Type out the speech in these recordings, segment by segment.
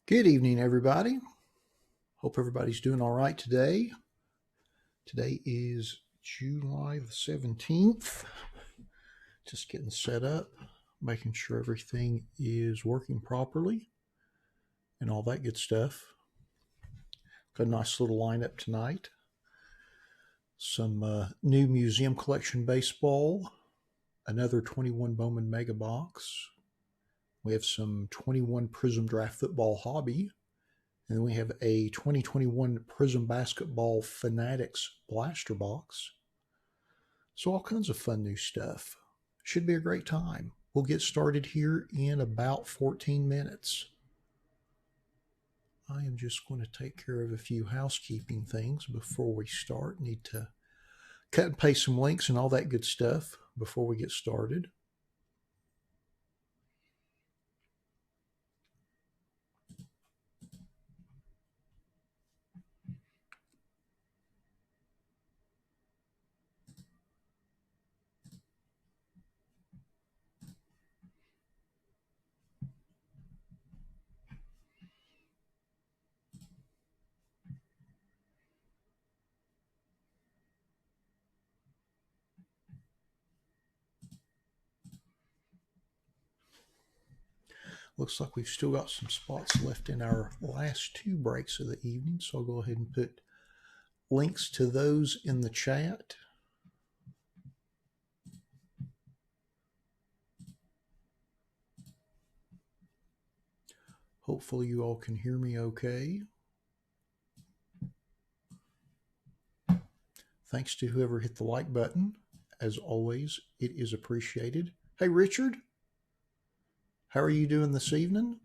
Good evening, everybody. Hope everybody's doing all right today. Today is July the 17th. Just getting set up, making sure everything is working properly and all that good stuff. Got a nice little lineup tonight. Some new museum collection baseball, another 21 Bowman Mega Box. We have some 21 Prism Draft Football Hobby. And then we have a 2021 Prism Basketball Fanatics Blaster Box. So all kinds of fun new stuff. Should be a great time. We'll get started here in about 14 minutes. I am just going to take care of a few housekeeping things before we start. Need to cut and paste some links and all that good stuff before we get started. Looks like we've still got some spots left in our last two breaks of the evening, so I'll go ahead and put links to those in the chat. Hopefully you all can hear me okay. Thanks to whoever hit the like button. As always, it is appreciated. Hey, Richard. How are you doing this evening?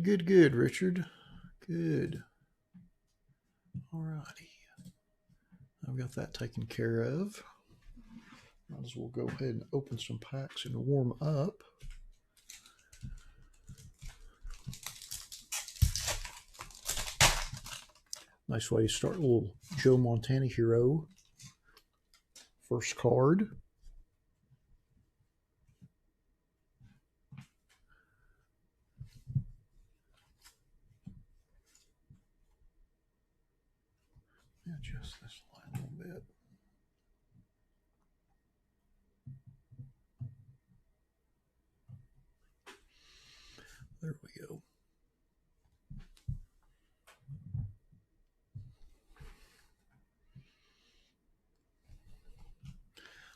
Good, Richard. Good. All righty. I've got that taken care of. Might as well go ahead and open some packs and warm up. Nice way to start a little Joe Montana hero. First card. Adjust this line a little bit. There we go.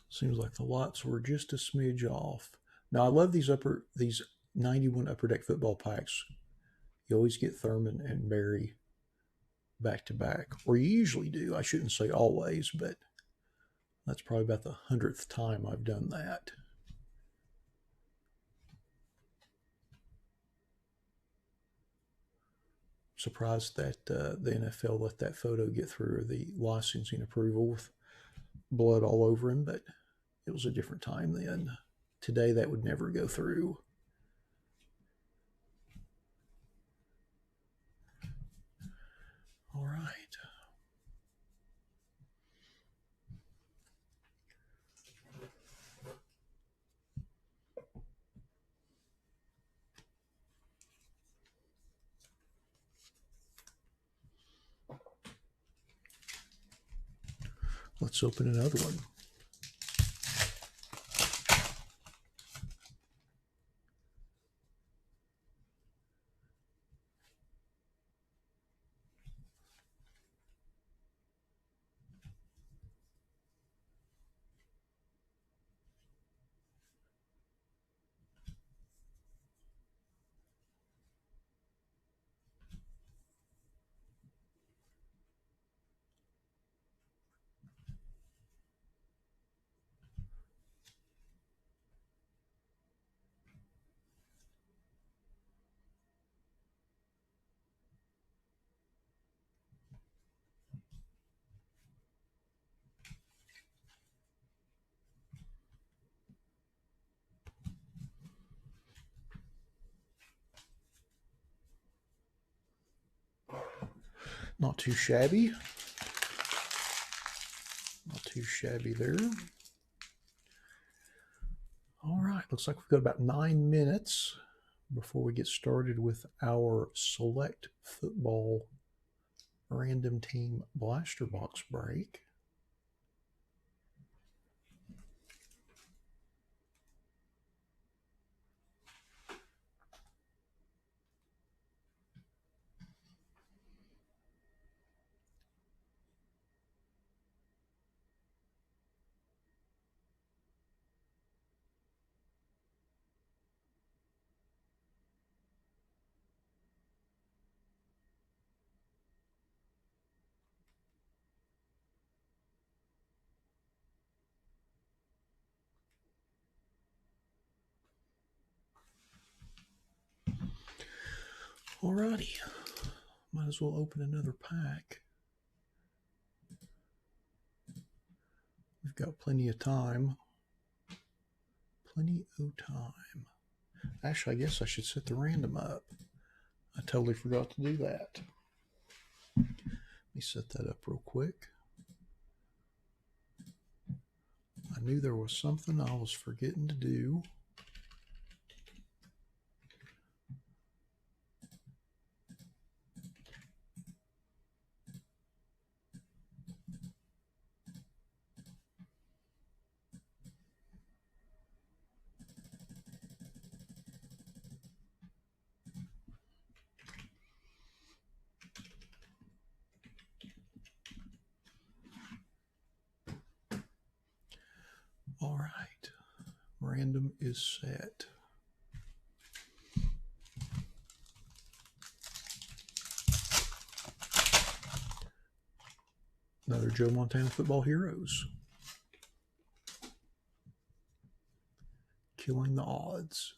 Seems like the lots were just a smidge off. Now I love these 91 Upper Deck football packs. You always get Thurman and Barry back to back, or you usually do. I shouldn't say always, but that's probably about the 100th time I've done that. Surprised that the NFL let that photo get through the licensing approval with blood all over him, but it was a different time then. Today that would never go through. All right. Let's open another one. Not too shabby. Not too shabby there. All right, looks like we've got about 9 minutes before we get started with our select football random team blaster box break. Alrighty, might as well open another pack. We've got plenty of time. Plenty of time. Actually, I guess I should set the random up. I totally forgot to do that. Let me set that up real quick. I knew there was something I was forgetting to do. All right, random is set. Another Joe Montana Football Heroes. Killing the odds.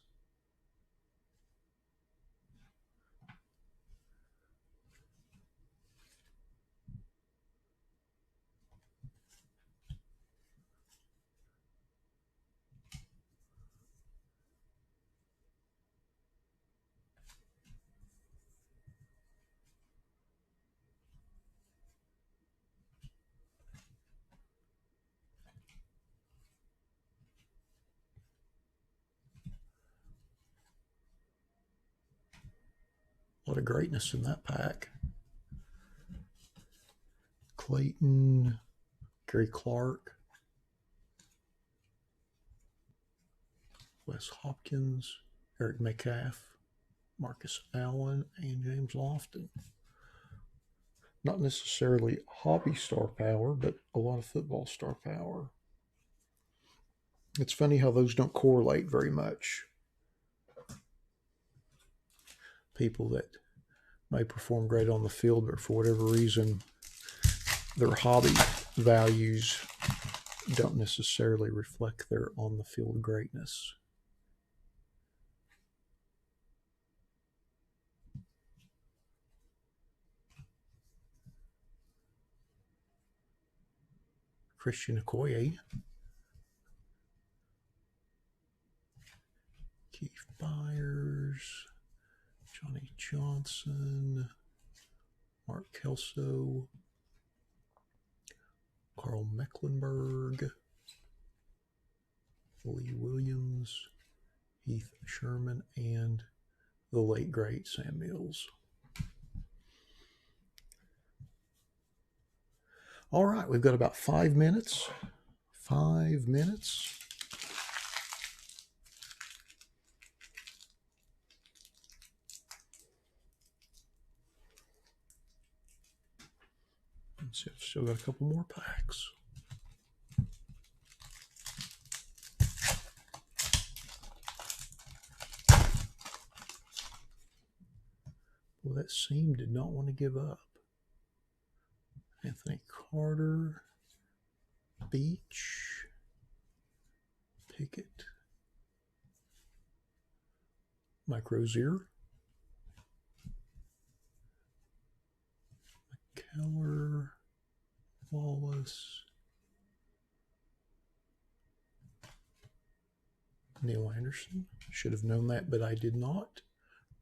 A lot of greatness in that pack. Clayton, Gary Clark, Wes Hopkins, Eric Metcalf, Marcus Allen, and James Lofton. Not necessarily hobby star power, but a lot of football star power. It's funny how those don't correlate very much. People that may perform great on the field, but for whatever reason, their hobby values don't necessarily reflect their on-the-field greatness. Christian Okoye, Keith Byers, Johnny Johnson, Mark Kelso, Carl Mecklenburg, Lee Williams, Heath Sherman, and the late great Sam Mills. All right, we've got about 5 minutes. 5 minutes. Let's see, I've still got a couple more packs. Well, that seam did not want to give up. Anthony Carter, Beach, Pickett, Mike Rozier, McKellar, Wallace, Neil Anderson. Should have known that, but I did not.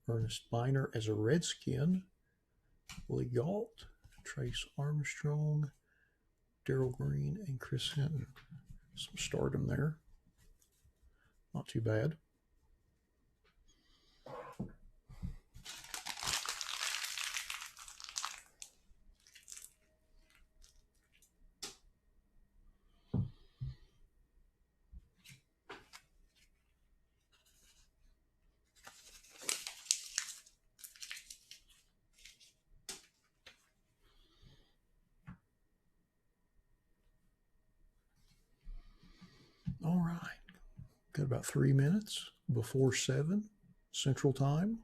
Ernest Biner as a Redskin, Lee Galt, Trace Armstrong, Daryl Green, and Chris Hinton. Some stardom there. Not too bad. All right. Got about 3 minutes before 7 Central Time.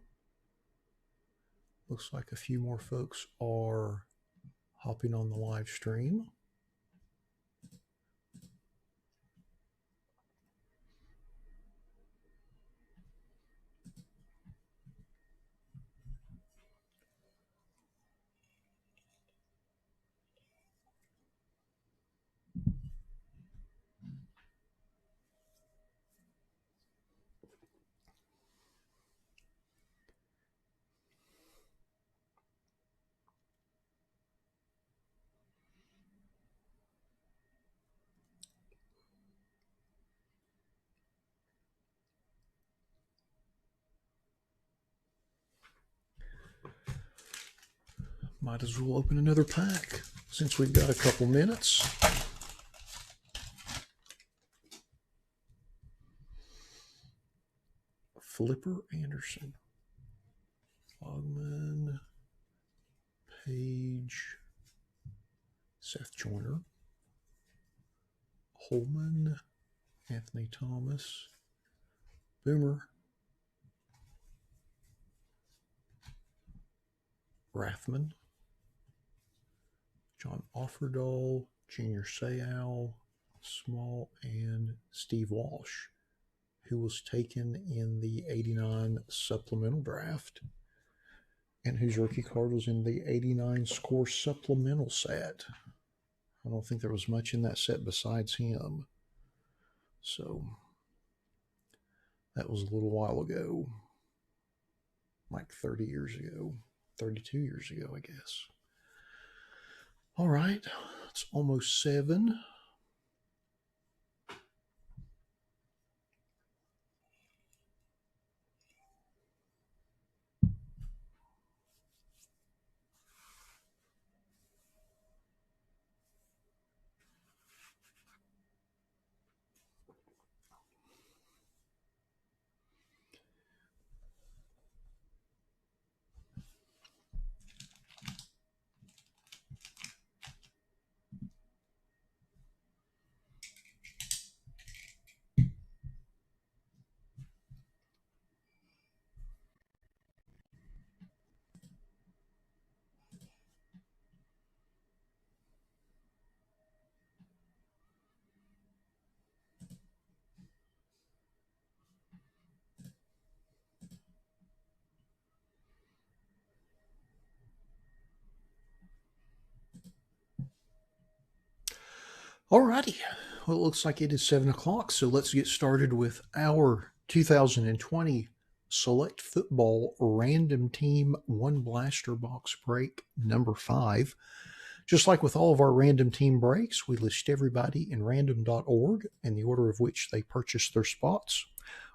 Looks like a few more folks are hopping on the live stream. Might as well open another pack since we've got a couple minutes. Flipper Anderson, Logman, Page, Seth Joyner, Holman, Anthony Thomas, Boomer, Rathman, John Offerdahl, Junior Seau, Small, and Steve Walsh, who was taken in the 89 supplemental draft and whose rookie card was in the 89 score supplemental set. I don't think there was much in that set besides him. So that was a little while ago, like 30 years ago, 32 years ago, I guess. All right, it's almost 7. Alrighty, well, it looks like it is 7 o'clock, so let's get started with our 2020 Select Football Random Team 1 Blaster Box Break number 5. Just like with all of our random team breaks, we list everybody in random.org in the order of which they purchased their spots.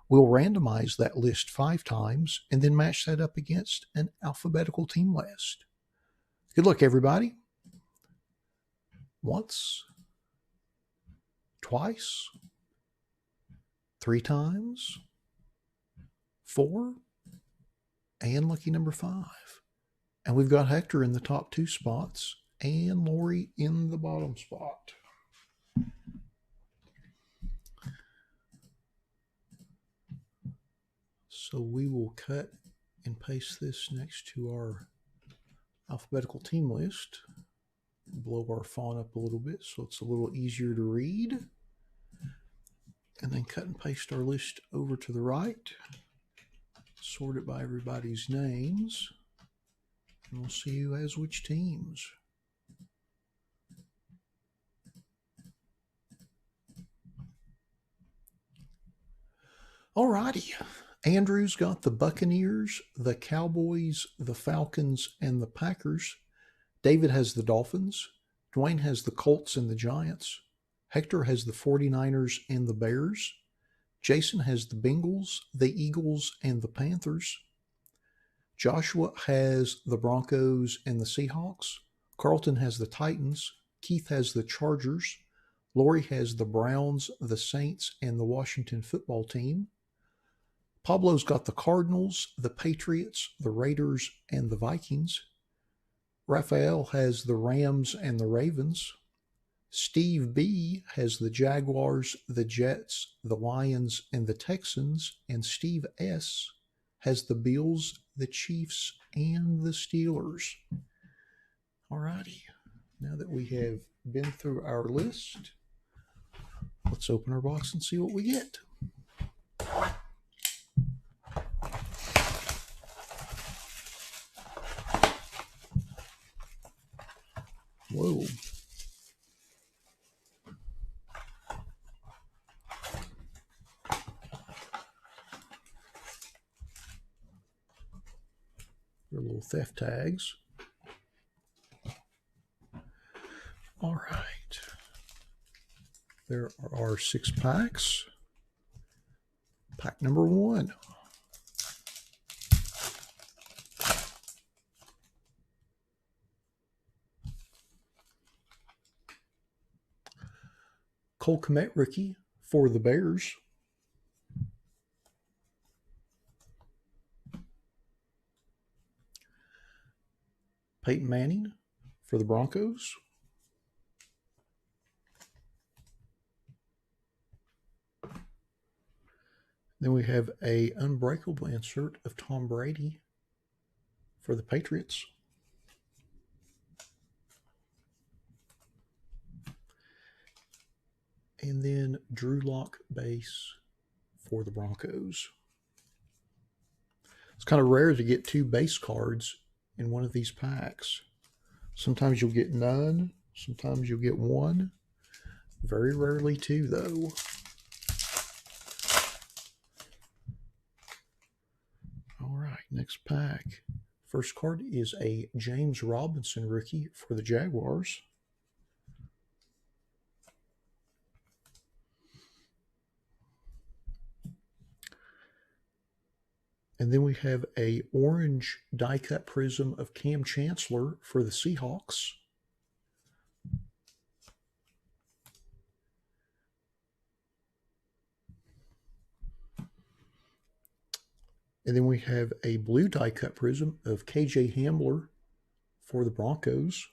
We'll randomize that list 5 times and then match that up against an alphabetical team list. Good luck, everybody. Once, twice, 3 times, 4, and lucky number 5. And we've got Hector in the top 2 spots and Lori in the bottom spot. So we will cut and paste this next to our alphabetical team list. Blow our font up a little bit so it's a little easier to read. And then cut and paste our list over to the right. Sort it by everybody's names. And we'll see who has which teams. Alrighty. Andrew's got the Buccaneers, the Cowboys, the Falcons, and the Packers. David has the Dolphins. Dwayne has the Colts and the Giants. Hector has the 49ers and the Bears. Jason has the Bengals, the Eagles, and the Panthers. Joshua has the Broncos and the Seahawks. Carlton has the Titans. Keith has the Chargers. Lori has the Browns, the Saints, and the Washington football team. Pablo's got the Cardinals, the Patriots, the Raiders, and the Vikings. Raphael has the Rams and the Ravens. Steve B has the Jaguars, the Jets, the Lions, and the Texans. And Steve S has the Bills, the Chiefs, and the Steelers. Alrighty, now that we have been through our list, let's open our box and see what we get. Whoa. They're little theft tags. All right. There are 6 packs. Pack number 1. Cole Kmet rookie for the Bears. Peyton Manning for the Broncos. Then we have a unbreakable insert of Tom Brady for the Patriots. And then Drew Lock base for the Broncos. It's kind of rare to get 2 base cards in one of these packs. Sometimes you'll get none. Sometimes you'll get 1. Very rarely 2, though. All right, next pack. First card is a James Robinson rookie for the Jaguars. And then we have a orange die cut prism of Cam Chancellor for the Seahawks. And then we have a blue die cut prism of KJ Hamler for the Broncos.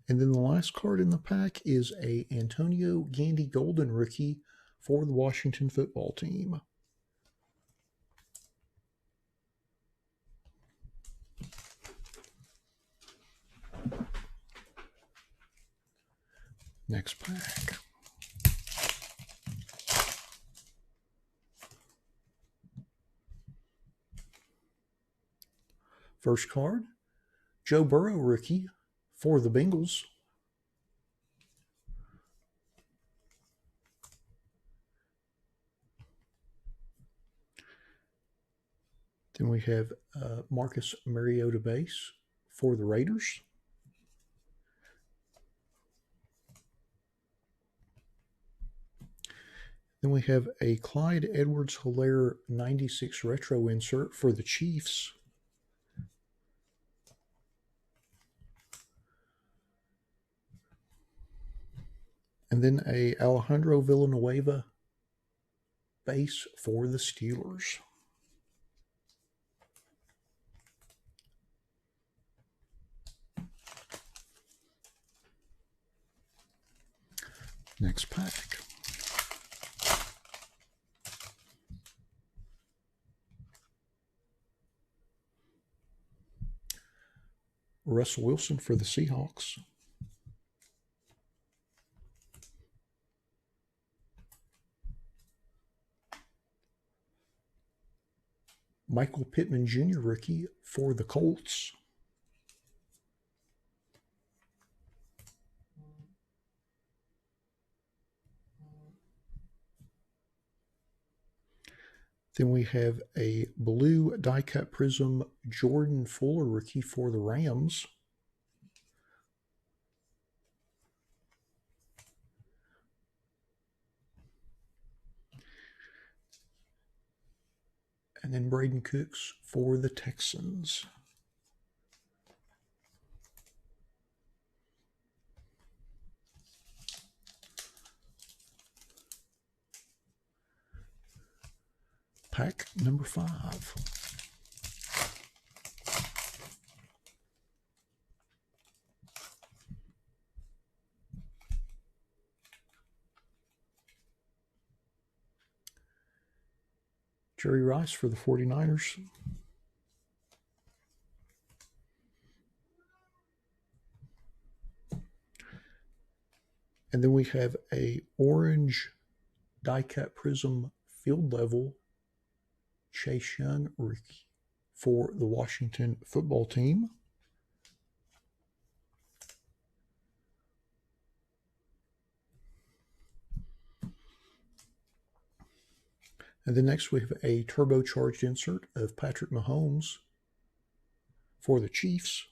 And then the last card in the pack is a Antonio Gandy Golden rookie for the Washington football team. Next pack. First card, Joe Burrow rookie for the Bengals. Then we have Marcus Mariota base for the Raiders. Then we have a Clyde Edwards-Helaire 96 retro insert for the Chiefs. And then a Alejandro Villanueva base for the Steelers. Next pack. Russell Wilson for the Seahawks. Michael Pittman Jr. rookie for the Colts. Then we have a blue die-cut prism Jordan Fuller rookie for the Rams. And then Braden Cooks for the Texans. Pack number 5. Jerry Rice for the 49ers. And then we have a orange die-cut prism field level Chase Young rookie for the Washington football team. And then next we have a turbocharged insert of Patrick Mahomes for the Chiefs.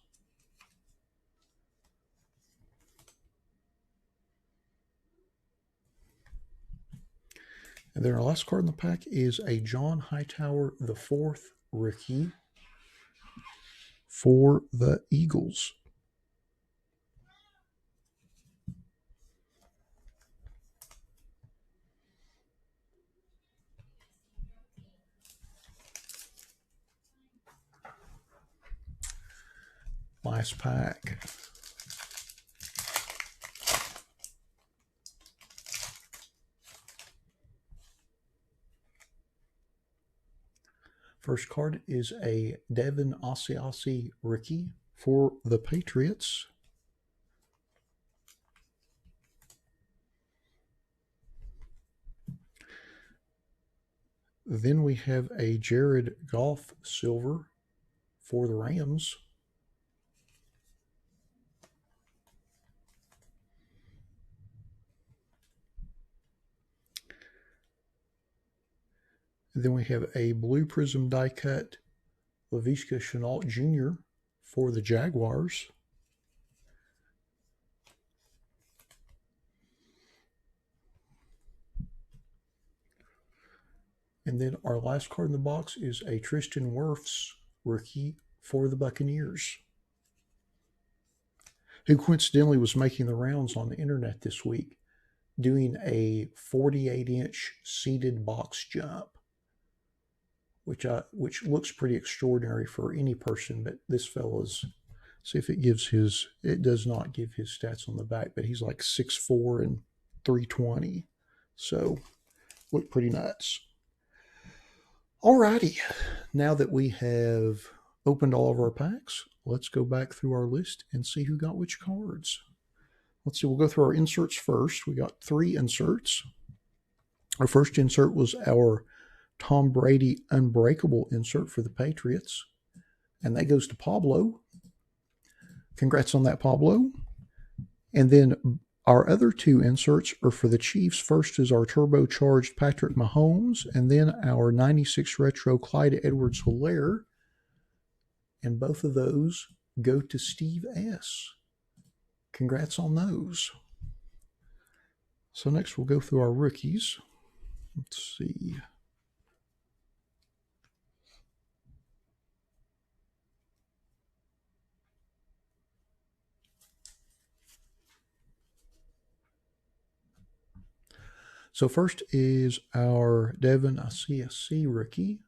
And then our last card in the pack is a John Hightower IV rookie for the Eagles. Last pack. First card is a Devin Asiasi rookie for the Patriots. Then we have a Jared Goff silver for the Rams. Then we have a blue prism die cut Laviska Shenault Jr. for the Jaguars. And then our last card in the box is a Tristan Wirfs rookie for the Buccaneers, who coincidentally was making the rounds on the internet this week doing a 48-inch seated box jump, which looks pretty extraordinary for any person, but this fella's, see if it gives his, it does not give his stats on the back, but he's like 6'4" and 320. So, look pretty nuts. Alrighty, now that we have opened all of our packs, let's go back through our list and see who got which cards. Let's see, we'll go through our inserts first. We got 3 inserts. Our first insert was our Tom Brady Unbreakable insert for the Patriots, and that goes to Pablo. Congrats on that, Pablo. And then our other 2 inserts are for the Chiefs. First is our turbocharged Patrick Mahomes, and then our 96 retro Clyde Edwards-Helaire. And both of those go to Steve S. Congrats on those. So next we'll go through our rookies. Let's see. So first is our Devin Asiasi rookie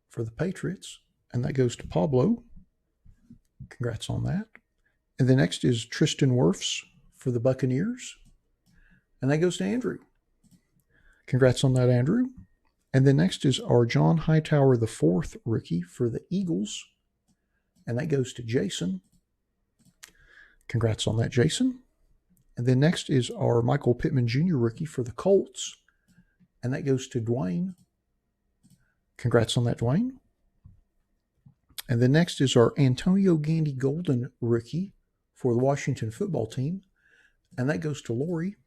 for the Patriots, and that goes to Pablo. Congrats on that. And the next is Tristan Wirfs for the Buccaneers, and that goes to Andrew. Congrats on that, Andrew. And then next is our John Hightower IV rookie for the Eagles, and that goes to Jason. Congrats on that, Jason. And then next is our Michael Pittman Jr. rookie for the Colts, and that goes to Dwayne. Congrats on that, Dwayne. And then next is our Antonio Gandy Golden rookie for the Washington football team, and that goes to Lori.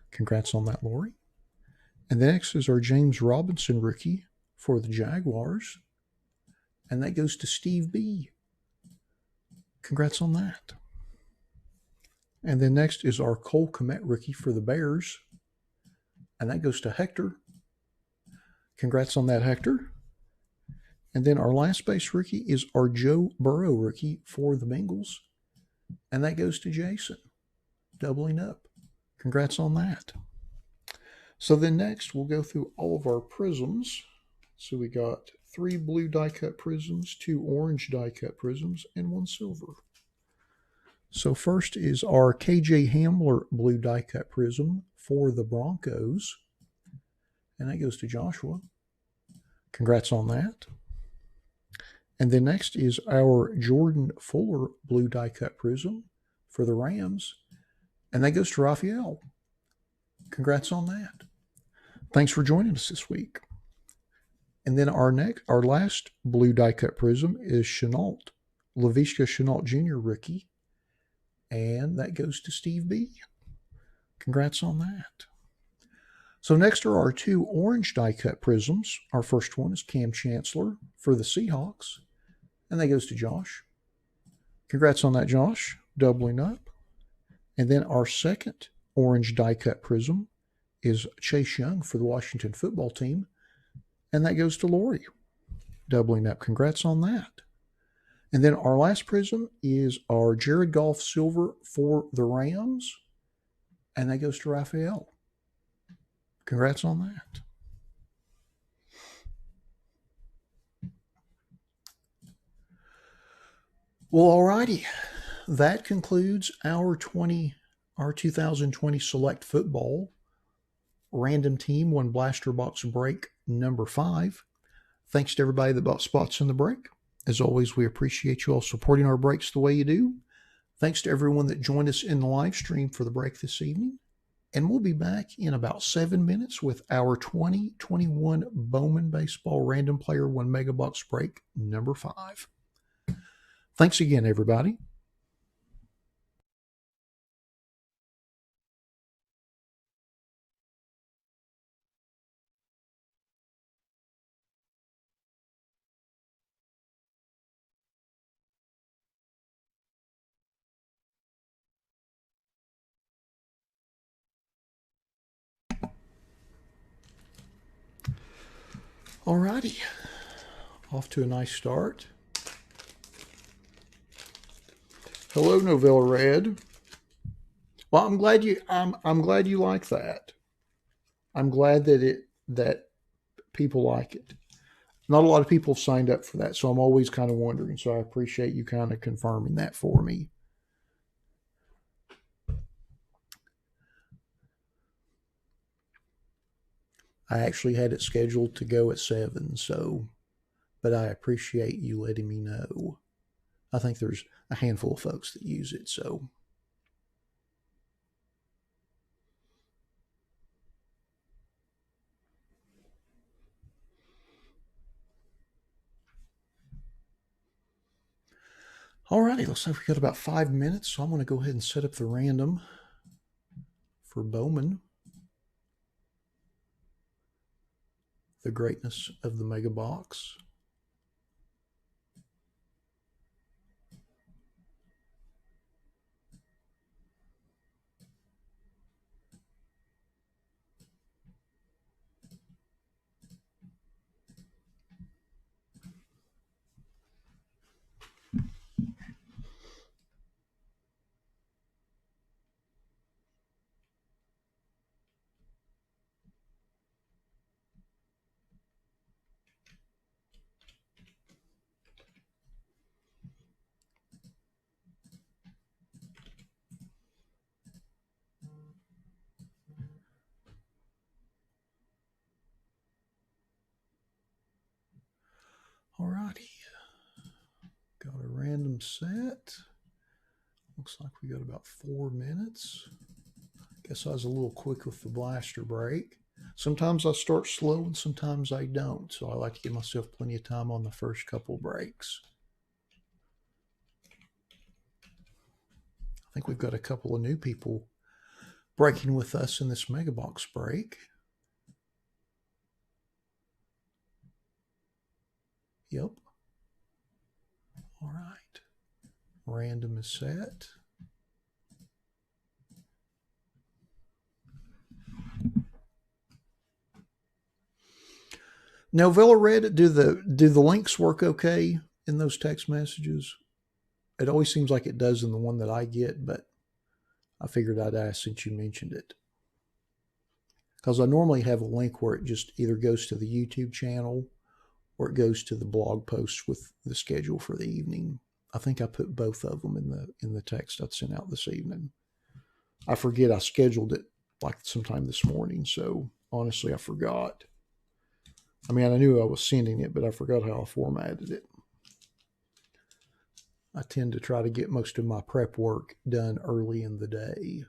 Congrats on that, Lori. And the next is our James Robinson rookie for the Jaguars. And that goes to Steve B. Congrats on that. And then next is our Cole Kmet rookie for the Bears. And that goes to Hector. Congrats on that, Hector. And then our last base rookie is our Joe Burrow rookie for the Bengals. And that goes to Jason, doubling up. Congrats on that. So then next, we'll go through all of our prisms. So we got 3 blue die-cut prisms, 2 orange die-cut prisms, and 1 silver. So first is our KJ Hamler blue die-cut prism for the Broncos. And that goes to Joshua. Congrats on that. And then next is our Jordan Fuller blue die-cut prism for the Rams. And that goes to Raphael. Congrats on that. Thanks for joining us this week. And then our last blue die-cut prism is Laviska Shenault Jr. rookie. And that goes to Steve B. Congrats on that. So next are our 2 orange die-cut prisms. Our first one is Cam Chancellor for the Seahawks. And that goes to Josh. Congrats on that, Josh. Doubling up. And then our second orange die-cut prism is Chase Young for the Washington football team. And that goes to Lori. Doubling up. Congrats on that. And then our last prism is our Jared Goff silver for the Rams. And that goes to Raphael. Congrats on that. Well, alrighty. That concludes our 2020 Select Football Random Team 1 Blaster Box Break number 5. Thanks to everybody that bought spots in the break. As always, we appreciate you all supporting our breaks the way you do. Thanks to everyone that joined us in the live stream for the break this evening. And we'll be back in about 7 minutes with our 2021 Bowman Baseball Random Player 1 Mega Box Break number 5. Thanks again, everybody. Alrighty, off to a nice start. Hello, Novella Red. Well, I'm glad you like that. I'm glad that people like it. Not a lot of people have signed up for that, so I'm always kind of wondering. So I appreciate you kind of confirming that for me. I actually had it scheduled to go at 7, but I appreciate you letting me know. I think there's a handful of folks that use it, so. Alrighty, looks like we've got about 5 minutes, so I'm going to go ahead and set up the random for Bowman. The greatness of the Mega Box. Alrighty, got a random set. Looks like we got about 4 minutes. Guess I was a little quick with the blaster break. Sometimes I start slow and sometimes I don't, so I like to give myself plenty of time on the first couple breaks. I think we've got a couple of new people breaking with us in this Mega Box break. Yep. All right. Random is set. Now, Villa Red, do the links work okay in those text messages? It always seems like it does in the one that I get, but I figured I'd ask since you mentioned it. Because I normally have a link where it just either goes to the YouTube channel or it goes to the blog post with the schedule for the evening. I think I put both of them in the text I sent out this evening. I forget I scheduled it like sometime this morning, so honestly I forgot. I mean, I knew I was sending it, but I forgot how I formatted it. I tend to try to get most of my prep work done early in the day.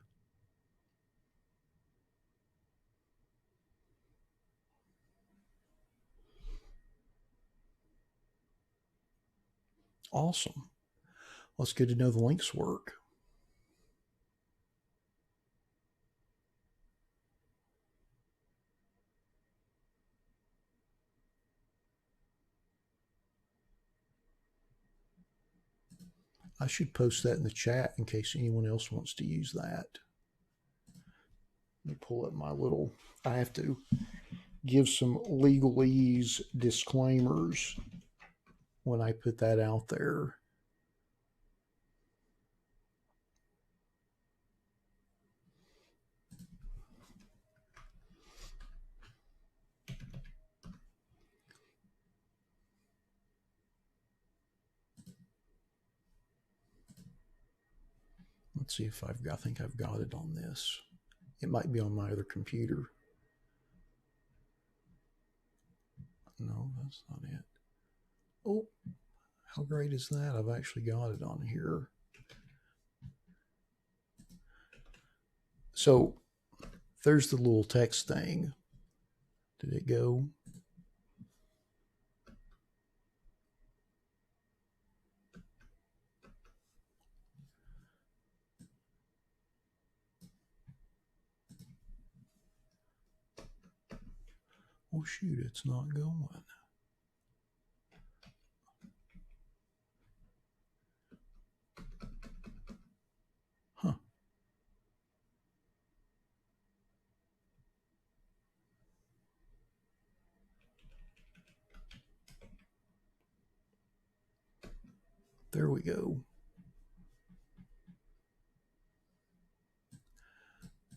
Awesome. Well, it's good to know the links work. I should post that in the chat in case anyone else wants to use that. Let me pull up my little, I have to give some legalese disclaimers when I put that out there. Let's see if I think I've got it on this. It might be on my other computer. No, that's not it. Oh, how great is that? I've actually got it on here. So there's the little text thing. Did it go? Oh shoot, it's not going. Huh. There we go.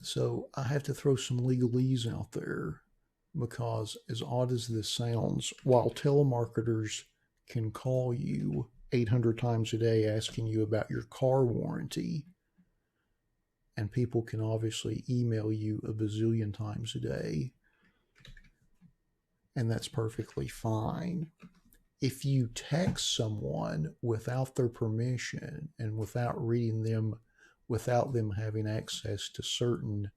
So I have to throw some legalese out there because, as odd as this sounds, while telemarketers can call you 800 times a day asking you about your car warranty, and people can obviously email you a bazillion times a day, and that's perfectly fine. If you text someone without their permission and without reading them, without them having access to certain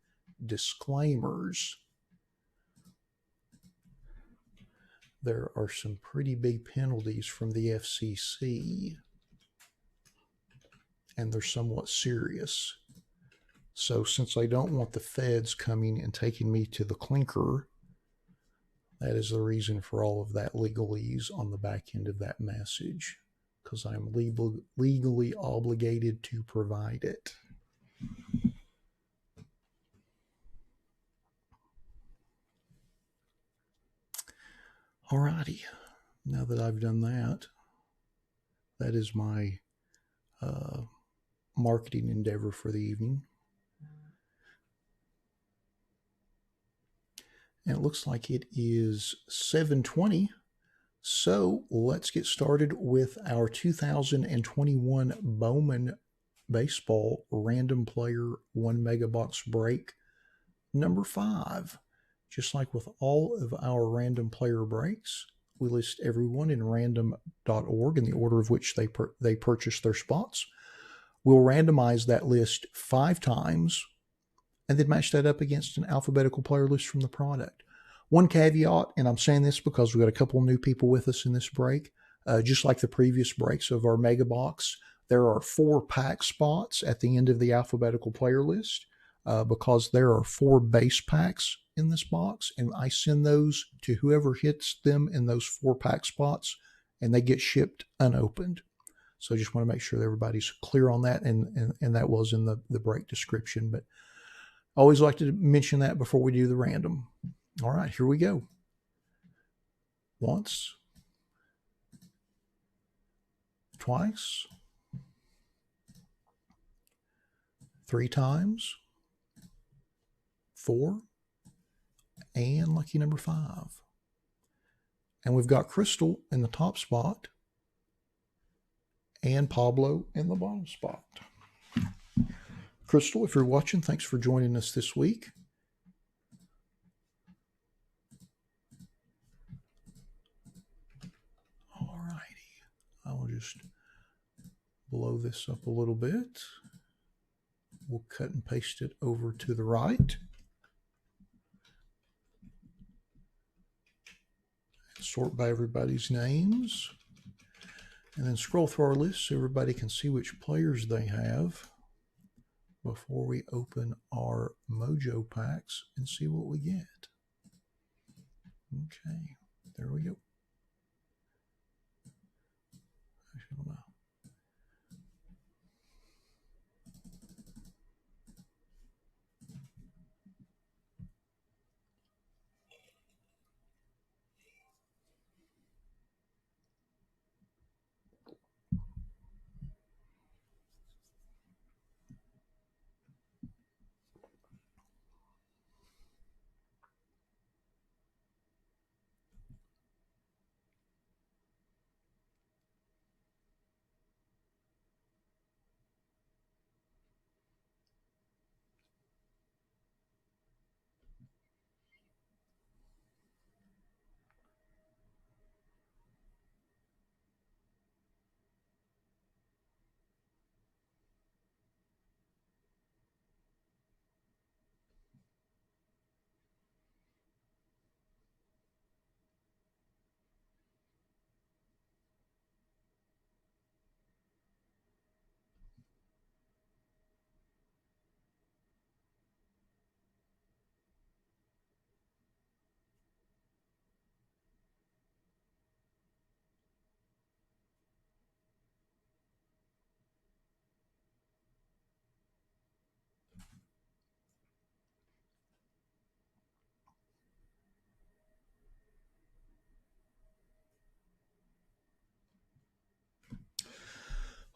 disclaimers, there are some pretty big penalties from the FCC, and they're somewhat serious. So since I don't want the feds coming and taking me to the clinker, that is the reason for all of that legalese on the back end of that message, because I'm legally obligated to provide it. Alrighty, now that I've done that, that is my marketing endeavor for the evening. And it looks like it is 7:20. So let's get started with our 2021 Bowman Baseball Random Player 1 Megabox break number 5. Just like with all of our random player breaks, we list everyone in random.org in the order of which they purchase their spots. We'll randomize that list 5 times and then match that up against an alphabetical player list from the product. One caveat, and I'm saying this because we've got a couple of new people with us in this break, just like the previous breaks of our Mega Box, there are 4 pack spots at the end of the alphabetical player list because there are 4 base packs in this box, and I send those to whoever hits them in those 4 pack spots, and they get shipped unopened. So just want to make sure that everybody's clear on that, and that was in the break description. But I always like to mention that before we do the random. All right, here we go. Once, twice, 3 times, 4, and lucky number 5. And we've got Crystal in the top spot and Pablo in the bottom spot. Crystal, if you're watching, thanks for joining us this week. All righty. I will just blow this up a little bit. We'll cut and paste it over to the right. Sort by everybody's names. And then scroll through our list so everybody can see which players they have before we open our Mojo packs and see what we get. Okay, there we go.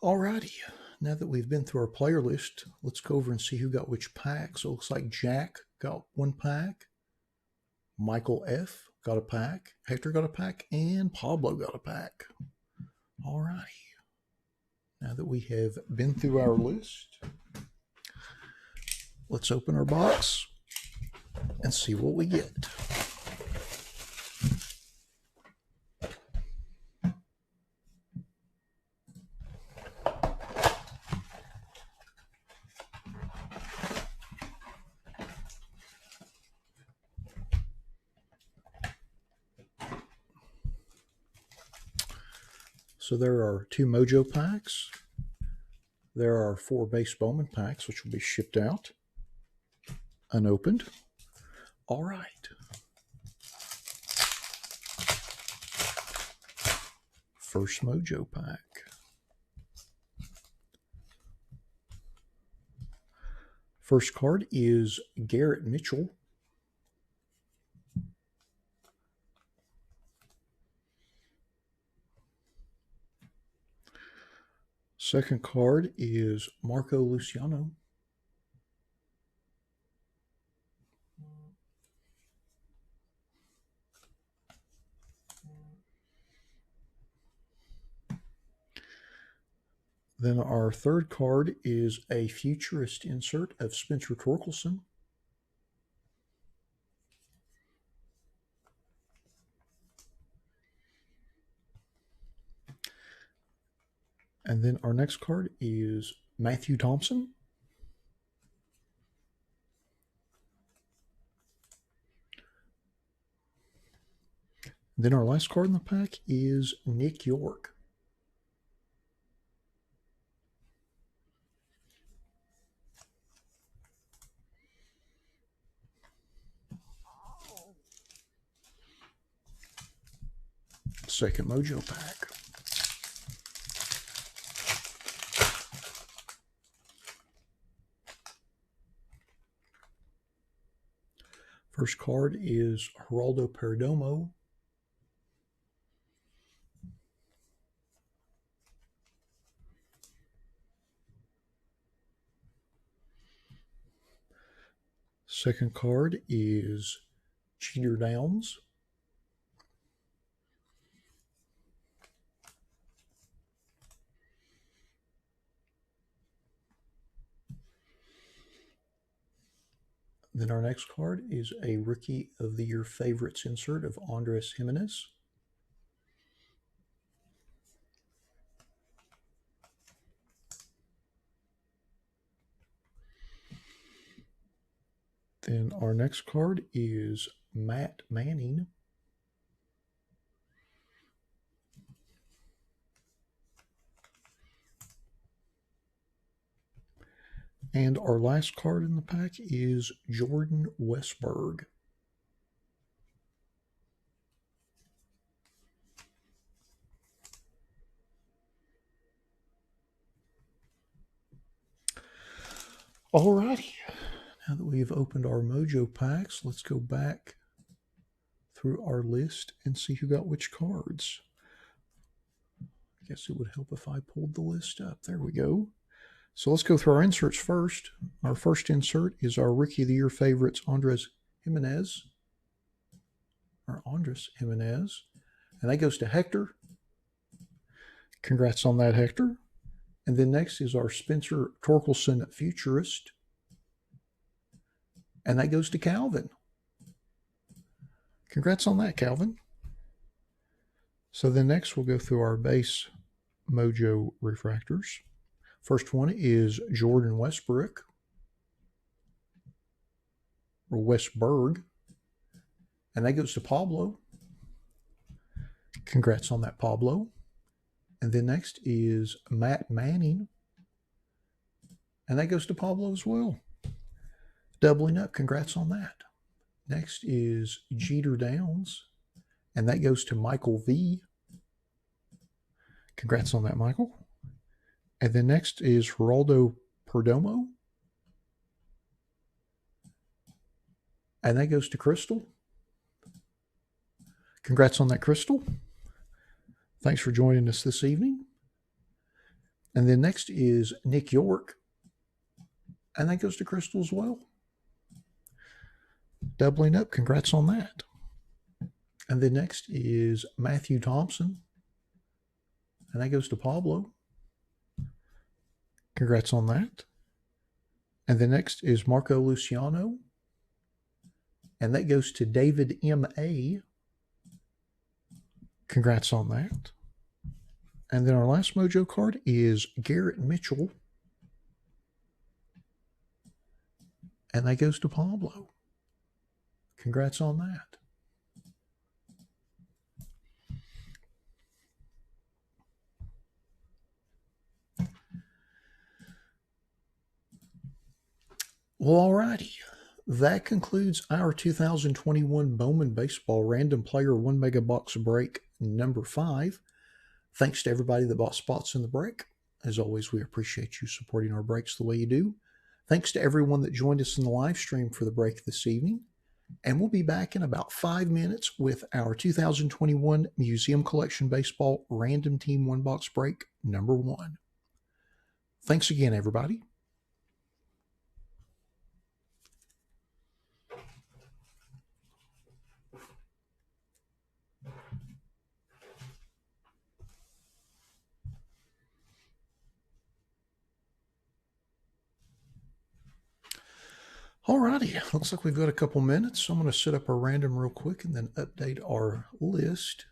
Alrighty, now that we've been through our player list, let's go over and see who got which pack. So it looks like Jack got 1 pack, Michael F. got a pack, Hector got a pack, and Pablo got a pack. Alrighty, now that we have been through our list, let's open our box and see what we get. So there are 2 Mojo packs. There are 4 base Bowman packs, which will be shipped out unopened. All right. First Mojo pack. First card is Garrett Mitchell. Second card is Marco Luciano. Then our third card is a futurist insert of Spencer Torkelson. And then our next card is Matthew Thompson. Then our last card in the pack is Nick York. Second Mojo pack. First card is Geraldo Perdomo. Second card is Jeter Downs. Then our next card is a Rookie of the Year Favorites insert of Andres Jimenez. Then our next card is Matt Manning. And our last card in the pack is Jordan Westberg. Alrighty, now that we've opened our Mojo packs, let's go back through our list and see who got which cards. I guess it would help if I pulled the list up. There we go. So let's go through our inserts first. Our first insert is our Rookie of the Year favorites, Andres Jimenez. And that goes to Hector. Congrats on that, Hector. And then next is our Spencer Torkelson Futurist. And that goes to Calvin. Congrats on that, Calvin. So then next we'll go through our base Mojo refractors. First one is Jordan Westbrook, or Westberg. And that goes to Pablo. Congrats on that, Pablo. And then next is Matt Manning. And that goes to Pablo as well. Doubling up. Congrats on that. Next is Jeter Downs. And that goes to Michael V. Congrats on that, Michael. And then next is Geraldo Perdomo. And that goes to Crystal. Congrats on that, Crystal. Thanks for joining us this evening. And then next is Nick York. And that goes to Crystal as well. Doubling up. Congrats on that. And then next is Matthew Thompson. And that goes to Pablo. Congrats on that. And then next is Marco Luciano. And that goes to David M.A. Congrats on that. And then our last Mojo card is Garrett Mitchell. And that goes to Pablo. Congrats on that. Well, alrighty. That concludes our 2021 Bowman Baseball Random Player 1 Mega Box Break number 5. Thanks to everybody that bought spots in the break. As always, we appreciate you supporting our breaks the way you do. Thanks to everyone that joined us in the live stream for the break this evening. And we'll be back in about 5 minutes with our 2021 Museum Collection Baseball Random Team 1 Box Break number 1. Thanks again, everybody. Alrighty, looks like we've got a couple minutes. I'm going to set up our random real quick and then update our list.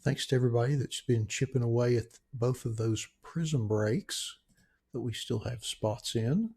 Thanks to everybody that's been chipping away at both of those prism breaks that we still have spots in.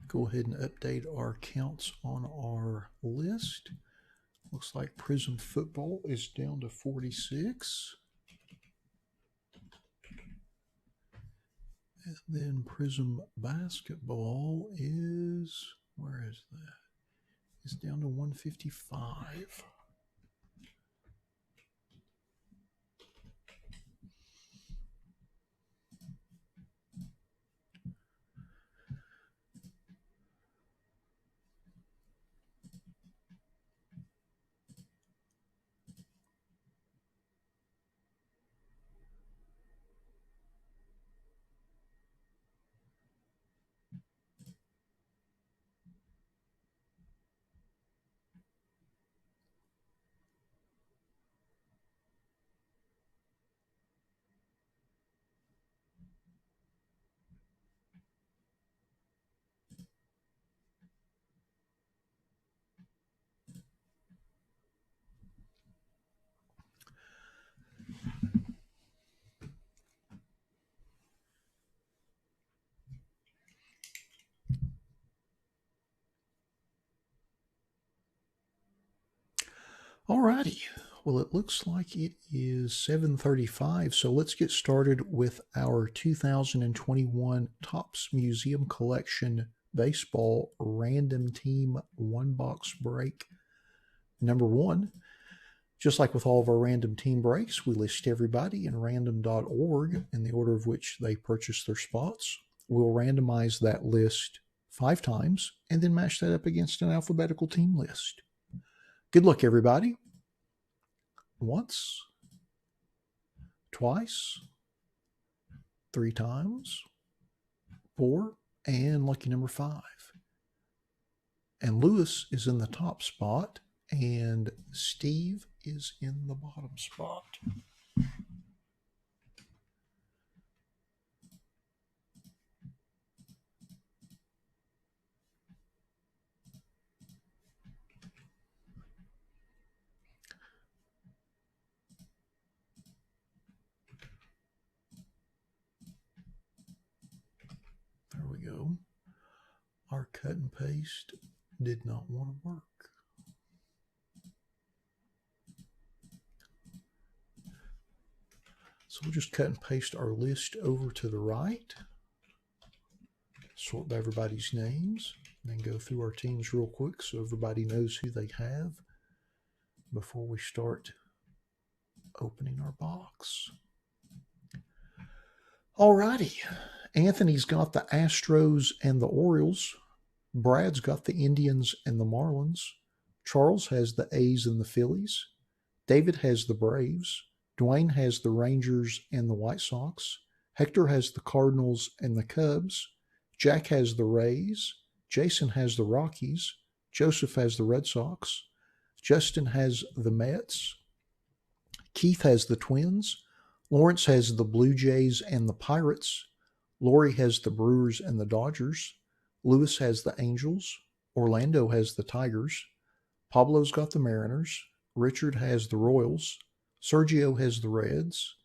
Go ahead and update our counts on our list. Looks like Prism Football is down to 46. And then Prism Basketball is, where is that? It's down to 155. Alrighty, well, it looks like it is 7:35, so let's get started with our 2021 Topps Museum Collection Baseball Random Team One Box Break number 1. Just like with all of our random team breaks, we list everybody in random.org in the order of which they purchased their spots. We'll randomize that list 5 times and then match that up against an alphabetical team list. Good luck, everybody. Once, twice, 3 times, 4, and lucky number 5. And Lewis is in the top spot, and Steve is in the bottom spot. There we go. Our cut and paste did not want to work. So we'll just cut and paste our list over to the right, sort by everybody's names, and then go through our teams real quick so everybody knows who they have before we start opening our box. Alrighty, Anthony's got the Astros and the Orioles. Brad's got the Indians and the Marlins. Charles has the A's and the Phillies. David has the Braves. Dwayne has the Rangers and the White Sox. Hector has the Cardinals and the Cubs. Jack has the Rays. Jason has the Rockies. Joseph has the Red Sox. Justin has the Mets. Keith has the Twins. Lawrence has the Blue Jays and the Pirates. Lori has the Brewers and the Dodgers. Lewis has the Angels. Orlando has the Tigers. Pablo's got the Mariners. Richard has the Royals. Sergio has the Reds.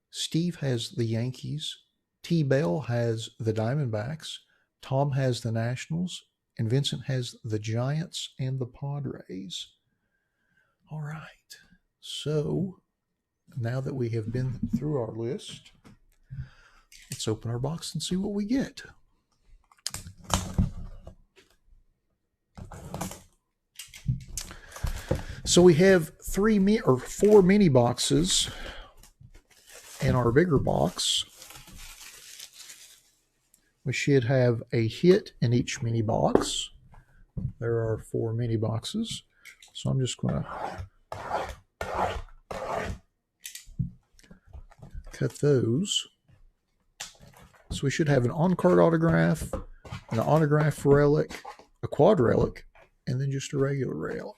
Steve has the Yankees. T. Bell has the Diamondbacks. Tom has the Nationals. And Vincent has the Giants and the Padres. All right. So now that we have been through our list, let's open our box and see what we get. So we have 4 mini boxes in our bigger box. We should have a hit in each mini box. There are 4 mini boxes. So I'm just going to cut those. So we should have an on-card autograph, an autograph relic, a quad relic, and then just a regular relic.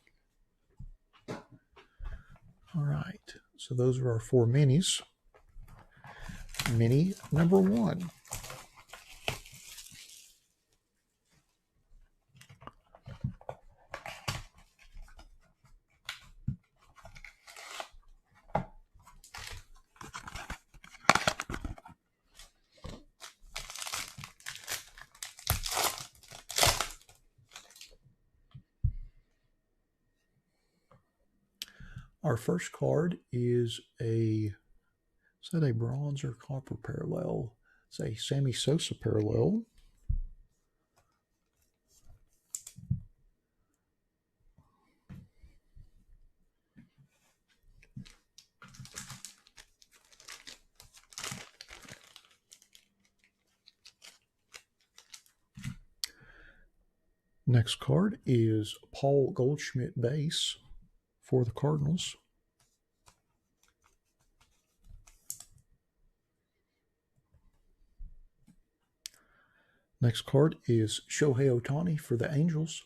All right, so those are our 4 minis. Mini number 1. Our first card is is that a bronze or copper parallel? It's a Sammy Sosa parallel. Next card is Paul Goldschmidt base for the Cardinals. Next card is Shohei Ohtani for the Angels.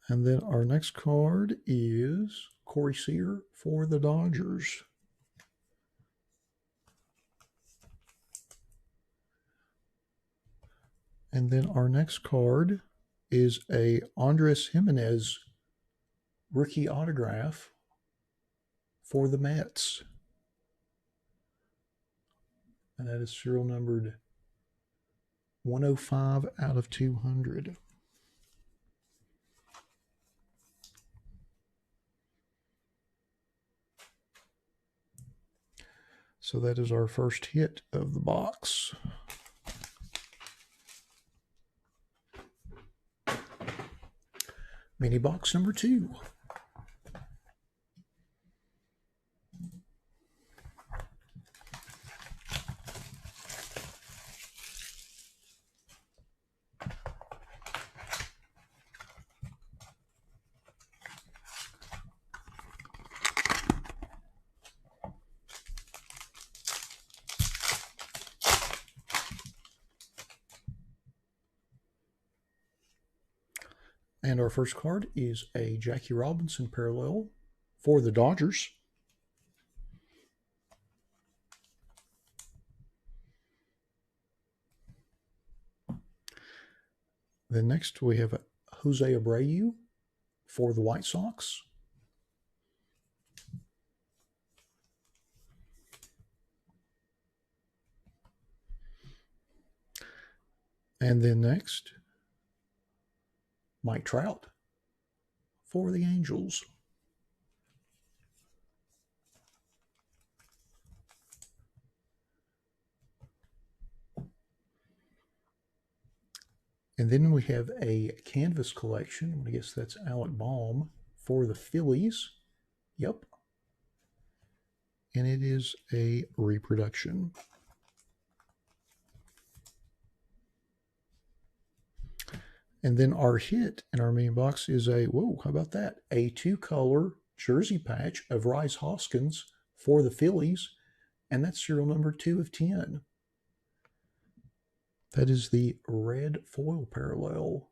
And then our next card is Corey Seager for the Dodgers. And then our next card is a Andres Jimenez rookie autograph for the Mets. And that is serial numbered 105 out of 200. So that is our first hit of the box. Mini box number 2. And our first card is a Jackie Robinson parallel for the Dodgers. Then next we have a Jose Abreu for the White Sox. And then next, Mike Trout for the Angels. And then we have a canvas collection. I guess that's Alec Baum for the Phillies. Yep. And it is a reproduction. And then our hit in our mini box is a, whoa, how about that? A 2-color jersey patch of Rhys Hoskins for the Phillies. And that's serial number 2 of 10. That is the red foil parallel,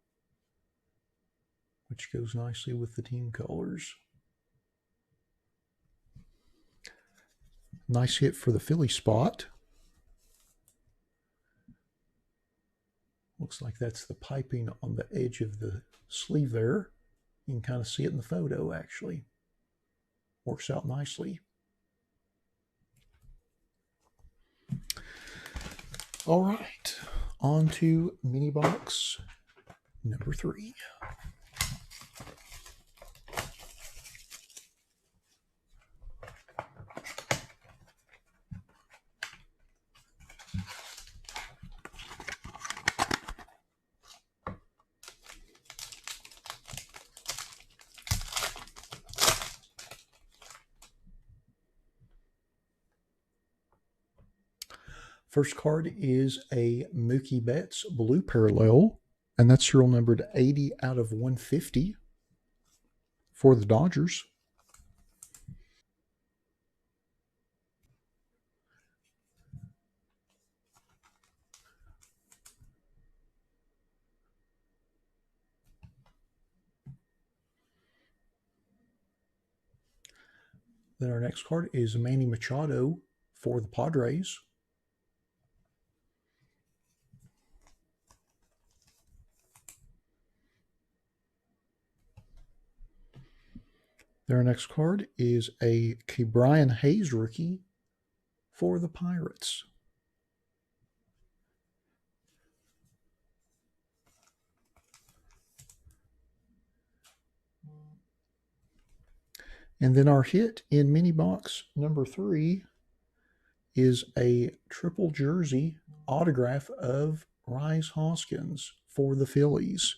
which goes nicely with the team colors. Nice hit for the Philly spot. Looks like that's the piping on the edge of the sleeve there. You can kind of see it in the photo, actually. Works out nicely. All right, on to mini box number 3. First card is a Mookie Betts blue parallel, and that's serial numbered 80 out of 150 for the Dodgers. Then our next card is Manny Machado for the Padres. Then our next card is a Brian Hayes rookie for the Pirates. And then our hit in mini box number 3 is a triple jersey autograph of Rhys Hoskins for the Phillies.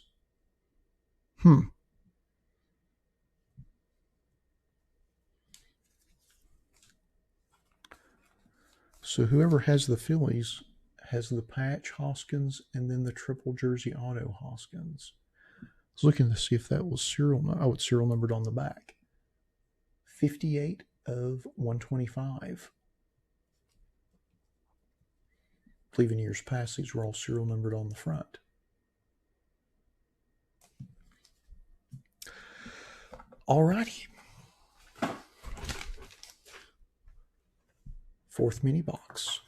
So whoever has the Phillies has the patch Hoskins and then the triple jersey auto Hoskins. I was looking to see if that was serial. Oh, it's serial numbered on the back. 58 of 125. I believe in years past these were all serial numbered on the front. Alrighty. 4th mini box.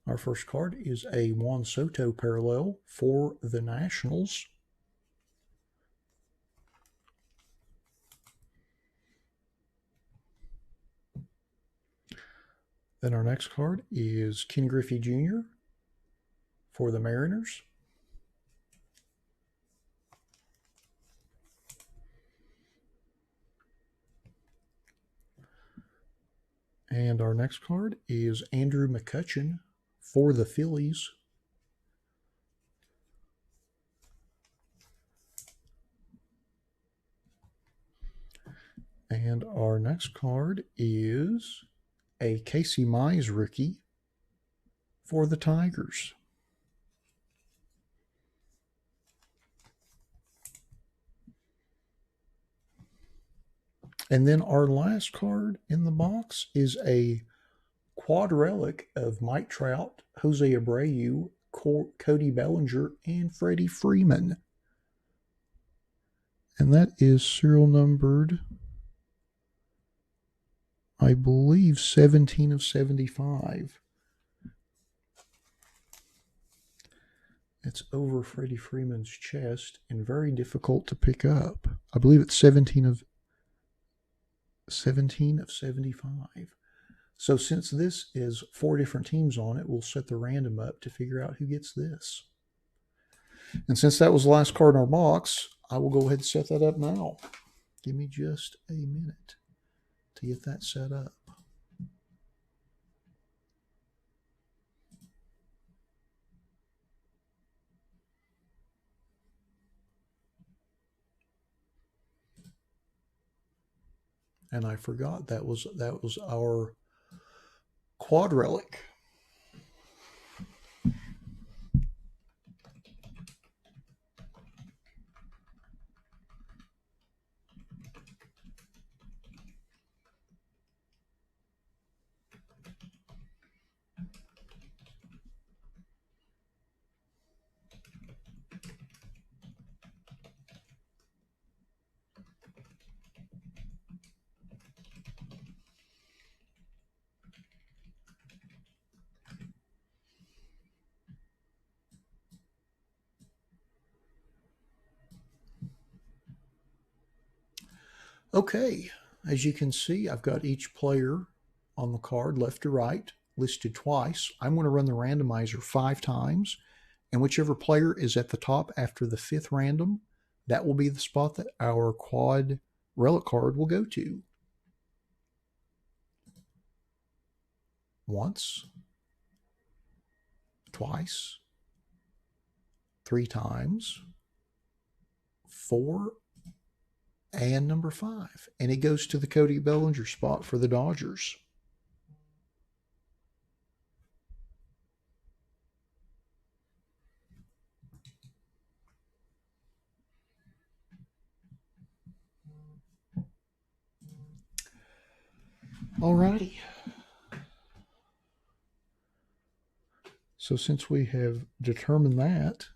Our first card is a Juan Soto parallel for the Nationals. Then our next card is Ken Griffey Jr. for the Mariners. And our next card is Andrew McCutchen for the Phillies. And our next card is a Casey Mize rookie for the Tigers. And then our last card in the box is a quad relic of Mike Trout, Jose Abreu, Cody Bellinger, and Freddie Freeman. And that is serial numbered, I believe, 17 of 75. It's over Freddie Freeman's chest and very difficult to pick up. I believe it's 17 of 75. So since this is 4 different teams on it, we'll set the random up to figure out who gets this. And since that was the last card in our box, I will go ahead and set that up now. Give me just a minute to get that set up. And I forgot that was our quad relic. Okay, as you can see, I've got each player on the card left to right listed twice. I'm going to run the randomizer 5 times, and whichever player is at the top after the 5th random, that will be the spot that our quad relic card will go to. Once, twice, 3 times, 4, and number 5. And it goes to the Cody Bellinger spot for the Dodgers. Alrighty. So since we have determined that,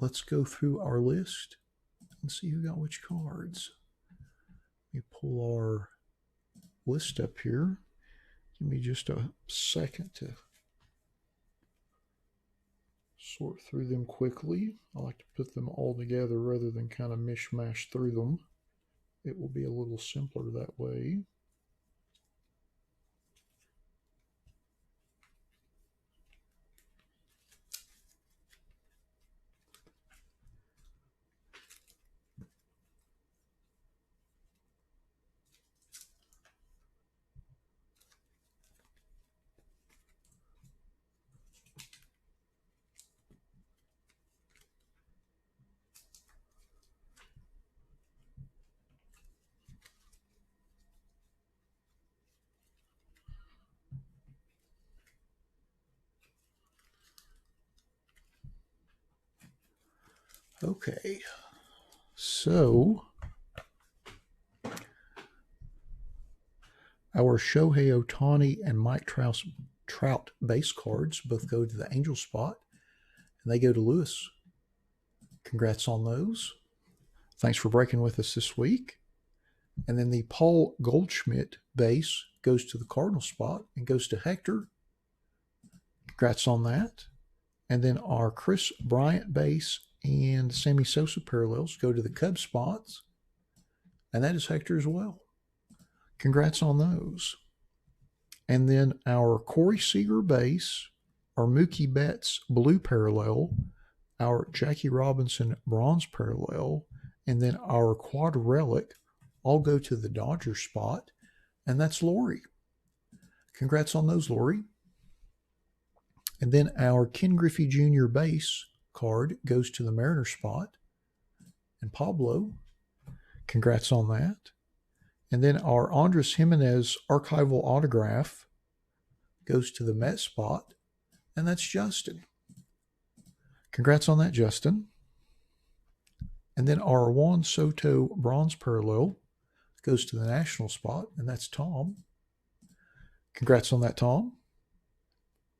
let's go through our list and see who got which cards. Let me pull our list up here. Give me just a second to sort through them quickly. I like to put them all together rather than kind of mishmash through them. It will be a little simpler that way. Okay, so our Shohei Ohtani and Mike Trout base cards both go to the Angel spot, and they go to Lewis. Congrats on those. Thanks for breaking with us this week. And then the Paul Goldschmidt base goes to the Cardinal spot and goes to Hector. Congrats on that. And then our Chris Bryant base and Sammy Sosa parallels go to the Cubs spots, and that is Hector as well. Congrats on those. And then our Corey Seager base, our Mookie Betts blue parallel, our Jackie Robinson bronze parallel, and then our quad relic all go to the Dodger spot, and that's Lori. Congrats on those, Lori. And then our Ken Griffey Jr. base card goes to the Mariner spot, and Pablo. Congrats on that. And then our Andres Jimenez archival autograph goes to the Met spot, and that's Justin. Congrats on that, Justin. And then our Juan Soto bronze parallel goes to the National spot, and that's Tom. Congrats on that, Tom.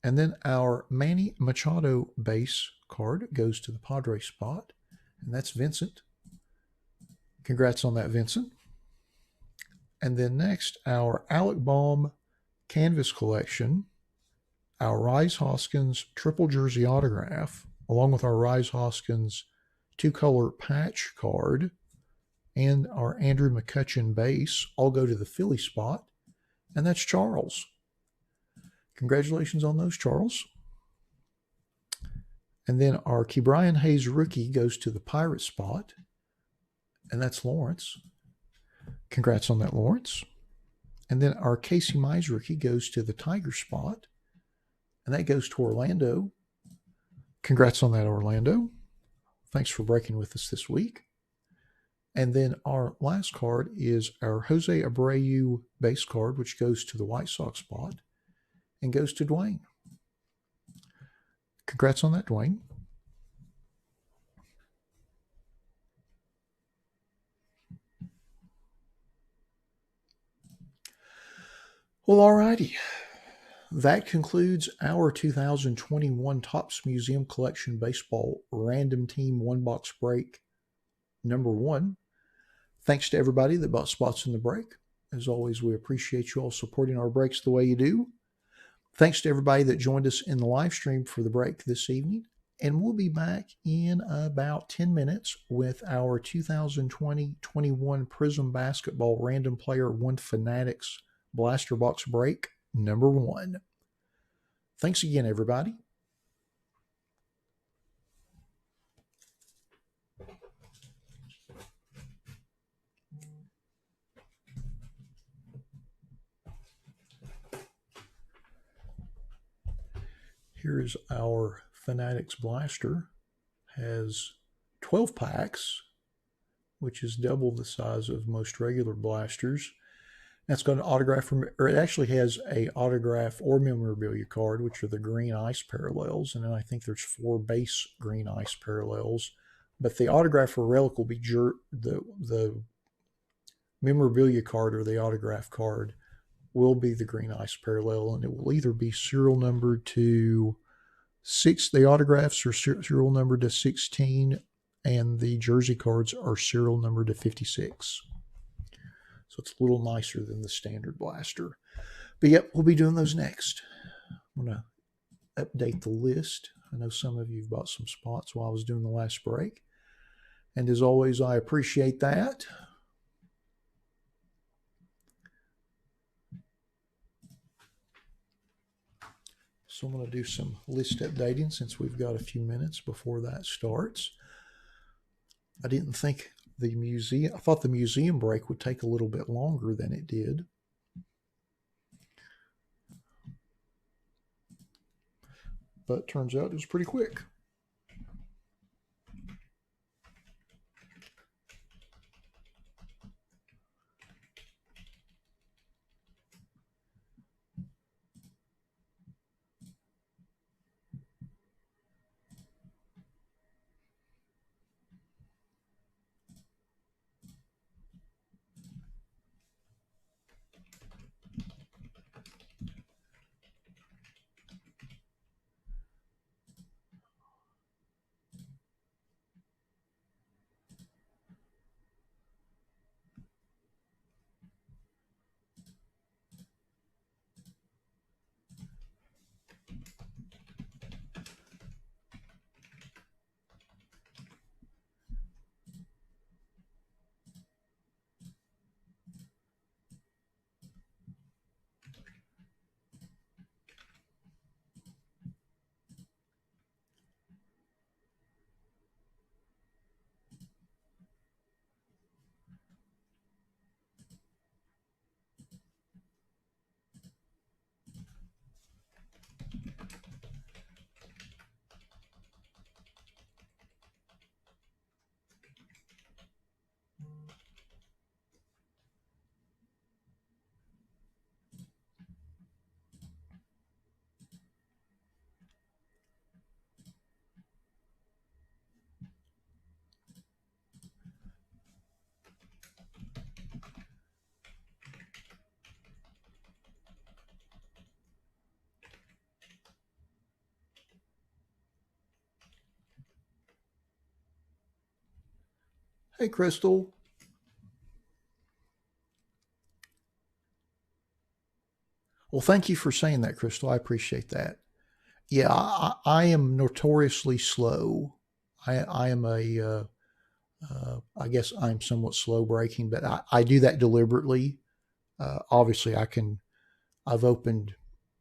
And then our Manny Machado base card goes to the Padres spot, and that's Vincent. Congrats on that, Vincent. And then next, our Alec Baum canvas collection, our Rise Hoskins triple jersey autograph, along with our Rise Hoskins two-color patch card, and our Andrew McCutchen base all go to the Philly spot, and that's Charles. Congratulations on those, Charles. And then our Ke'Bryan Hayes rookie goes to the Pirate spot, and that's Lawrence. Congrats on that, Lawrence. And then our Casey Mize rookie goes to the Tiger spot, and that goes to Orlando. Congrats on that, Orlando. Thanks for breaking with us this week. And then our last card is our Jose Abreu base card, which goes to the White Sox spot and goes to Dwayne. Congrats on that, Dwayne. Well, all righty. That concludes our 2021 Topps Museum Collection Baseball Random Team One Box Break number 1. Thanks to everybody that bought spots in the break. As always, we appreciate you all supporting our breaks the way you do. Thanks to everybody that joined us in the live stream for the break this evening. And we'll be back in about 10 minutes with our 2020-21 Prism Basketball Random Player 1 Fanatics Blaster Box Break number 1. Thanks again, everybody. Here's our Fanatics Blaster. Has 12 packs, which is double the size of most regular blasters. That's got an autograph, or it actually has a autograph or memorabilia card, which are the green ice parallels. And then I think there's 4 base green ice parallels. But the autograph or relic will be the memorabilia card or the autograph card will be the green ice parallel, and it will either be serial numbered to 6. The autographs are serial numbered to 16, and the jersey cards are serial numbered to 56. So it's a little nicer than the standard blaster. But yep, we'll be doing those next. I'm going to update the list I know some of you bought some spots while I was doing the last break. And as always, I appreciate that. So I'm going to do some list updating since we've got a few minutes before that starts. I didn't think I thought the museum break would take a little bit longer than it did. But it turns out it was pretty quick. Hey, Crystal. Well, thank you for saying that, Crystal. I appreciate that. Yeah, I am notoriously slow. I am I guess I'm somewhat slow breaking, but I do that deliberately. Obviously, I've opened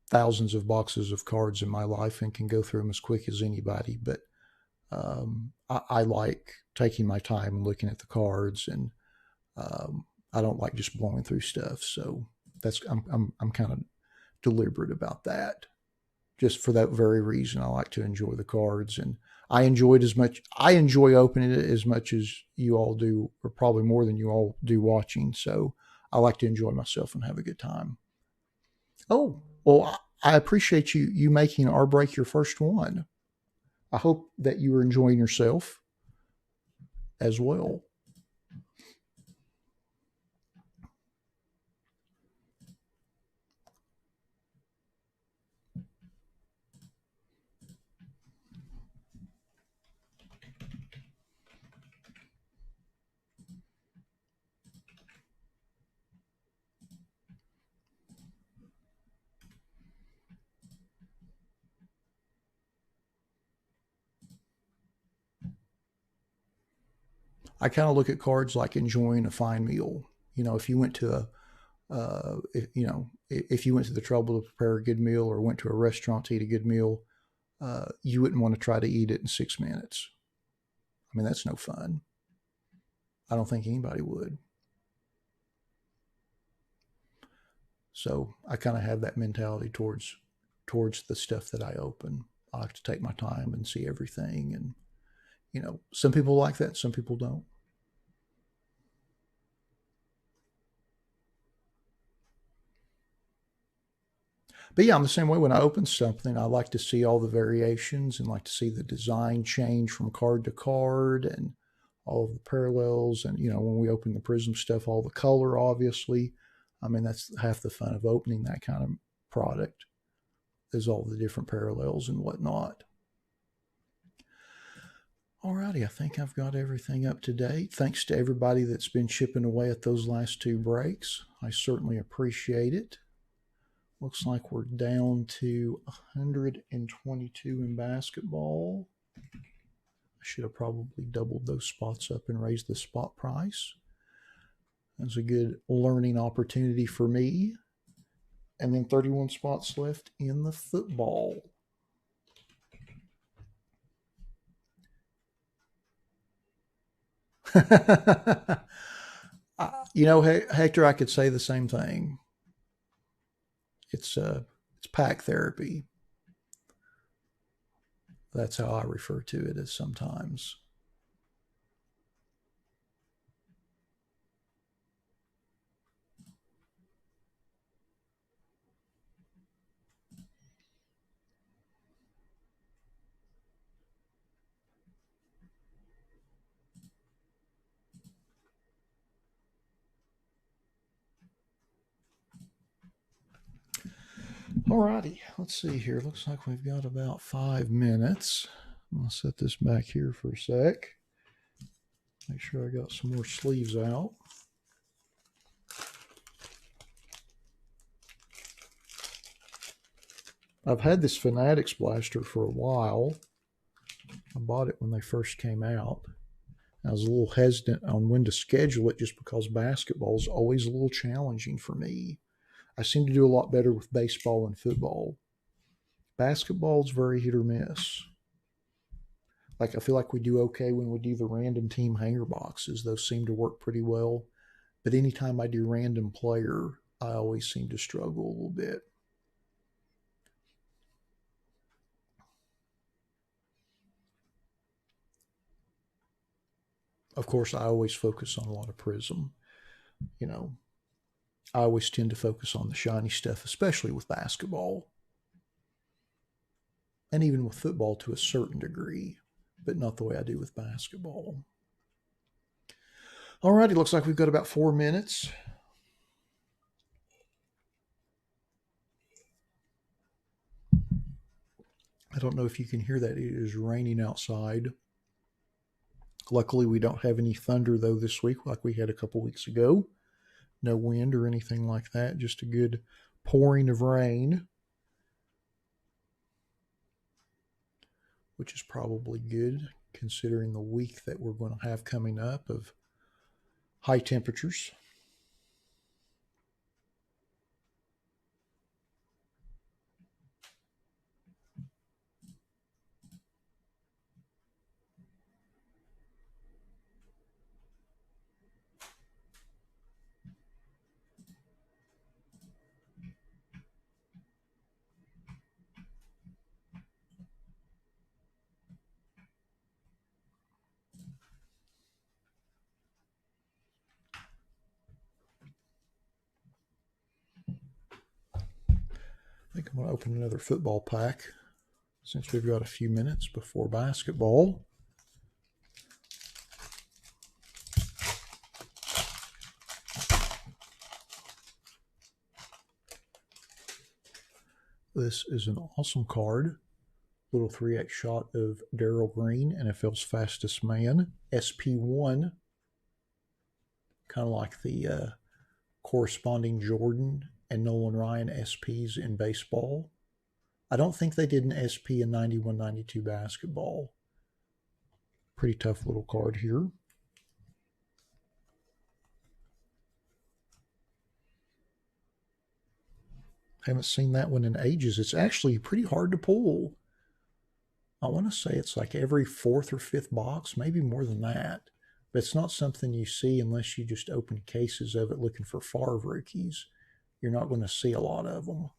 thousands of boxes of cards in my life and can go through them as quick as anybody, but I like taking my time and looking at the cards, and I don't like just blowing through stuff. So I'm kind of deliberate about that. Just for that very reason, I like to enjoy the cards, and I enjoy opening it as much as you all do, or probably more than you all do watching. So I like to enjoy myself and have a good time. Oh, well, I appreciate you making our break your first one. I hope that you are enjoying yourself as well. I kind of look at cards like enjoying a fine meal. You know, if you went to if you went to the trouble to prepare a good meal or went to a restaurant to eat a good meal, you wouldn't want to try to eat it in 6 minutes. I mean, that's no fun. I don't think anybody would. So I kind of have that mentality towards the stuff that I open. I like to take my time and see everything, and some people like that, some people don't. But yeah, I'm the same way. When I open something, I like to see all the variations and like to see the design change from card to card and all of the parallels. And, when we open the Prism stuff, all the color, obviously. I mean, that's half the fun of opening that kind of product, is all the different parallels and whatnot. Alrighty, I think I've got everything up to date. Thanks to everybody that's been chipping away at those last two breaks. I certainly appreciate it. Looks like we're down to 122 in basketball. I should have probably doubled those spots up and raised the spot price. That's a good learning opportunity for me. And then 31 spots left in the football. You know, Hector, I could say the same thing. It's pack therapy. That's how I refer to it as sometimes. Alrighty, let's see here. Looks like we've got about 5 minutes. I'll set this back here for a sec. Make sure I got some more sleeves out. I've had this Fanatics blaster for a while. I bought it when they first came out. I was a little hesitant on when to schedule it just because basketball is always a little challenging for me. I seem to do a lot better with baseball and football. Basketball is very hit or miss. Like, I feel like we do okay when we do the random team hanger boxes. Those seem to work pretty well. But anytime I do random player, I always seem to struggle a little bit. Of course, I always focus on a lot of Prism. You know, I always tend to focus on the shiny stuff, especially with basketball. And even with football to a certain degree, but not the way I do with basketball. Alrighty, looks like we've got about 4 minutes. I don't know if you can hear that. It is raining outside. Luckily, we don't have any thunder, though, this week like we had a couple weeks ago. No wind or anything like that, just a good pouring of rain, which is probably good considering the week that we're going to have coming up of high temperatures. I think I'm going to open another football pack since we've got a few minutes before basketball. This is an awesome card. Little 3x shot of Darryl Green, NFL's fastest man. SP1, kind of like the corresponding Jordan and Nolan Ryan SPs in baseball. I don't think they did an SP in 91-92 basketball. Pretty tough little card here. Haven't seen that one in ages. It's actually pretty hard to pull. I want to say it's like every 4th or 5th box, maybe more than that. But it's not something you see unless you just open cases of it looking for Favre rookies. You're not going to see a lot of them.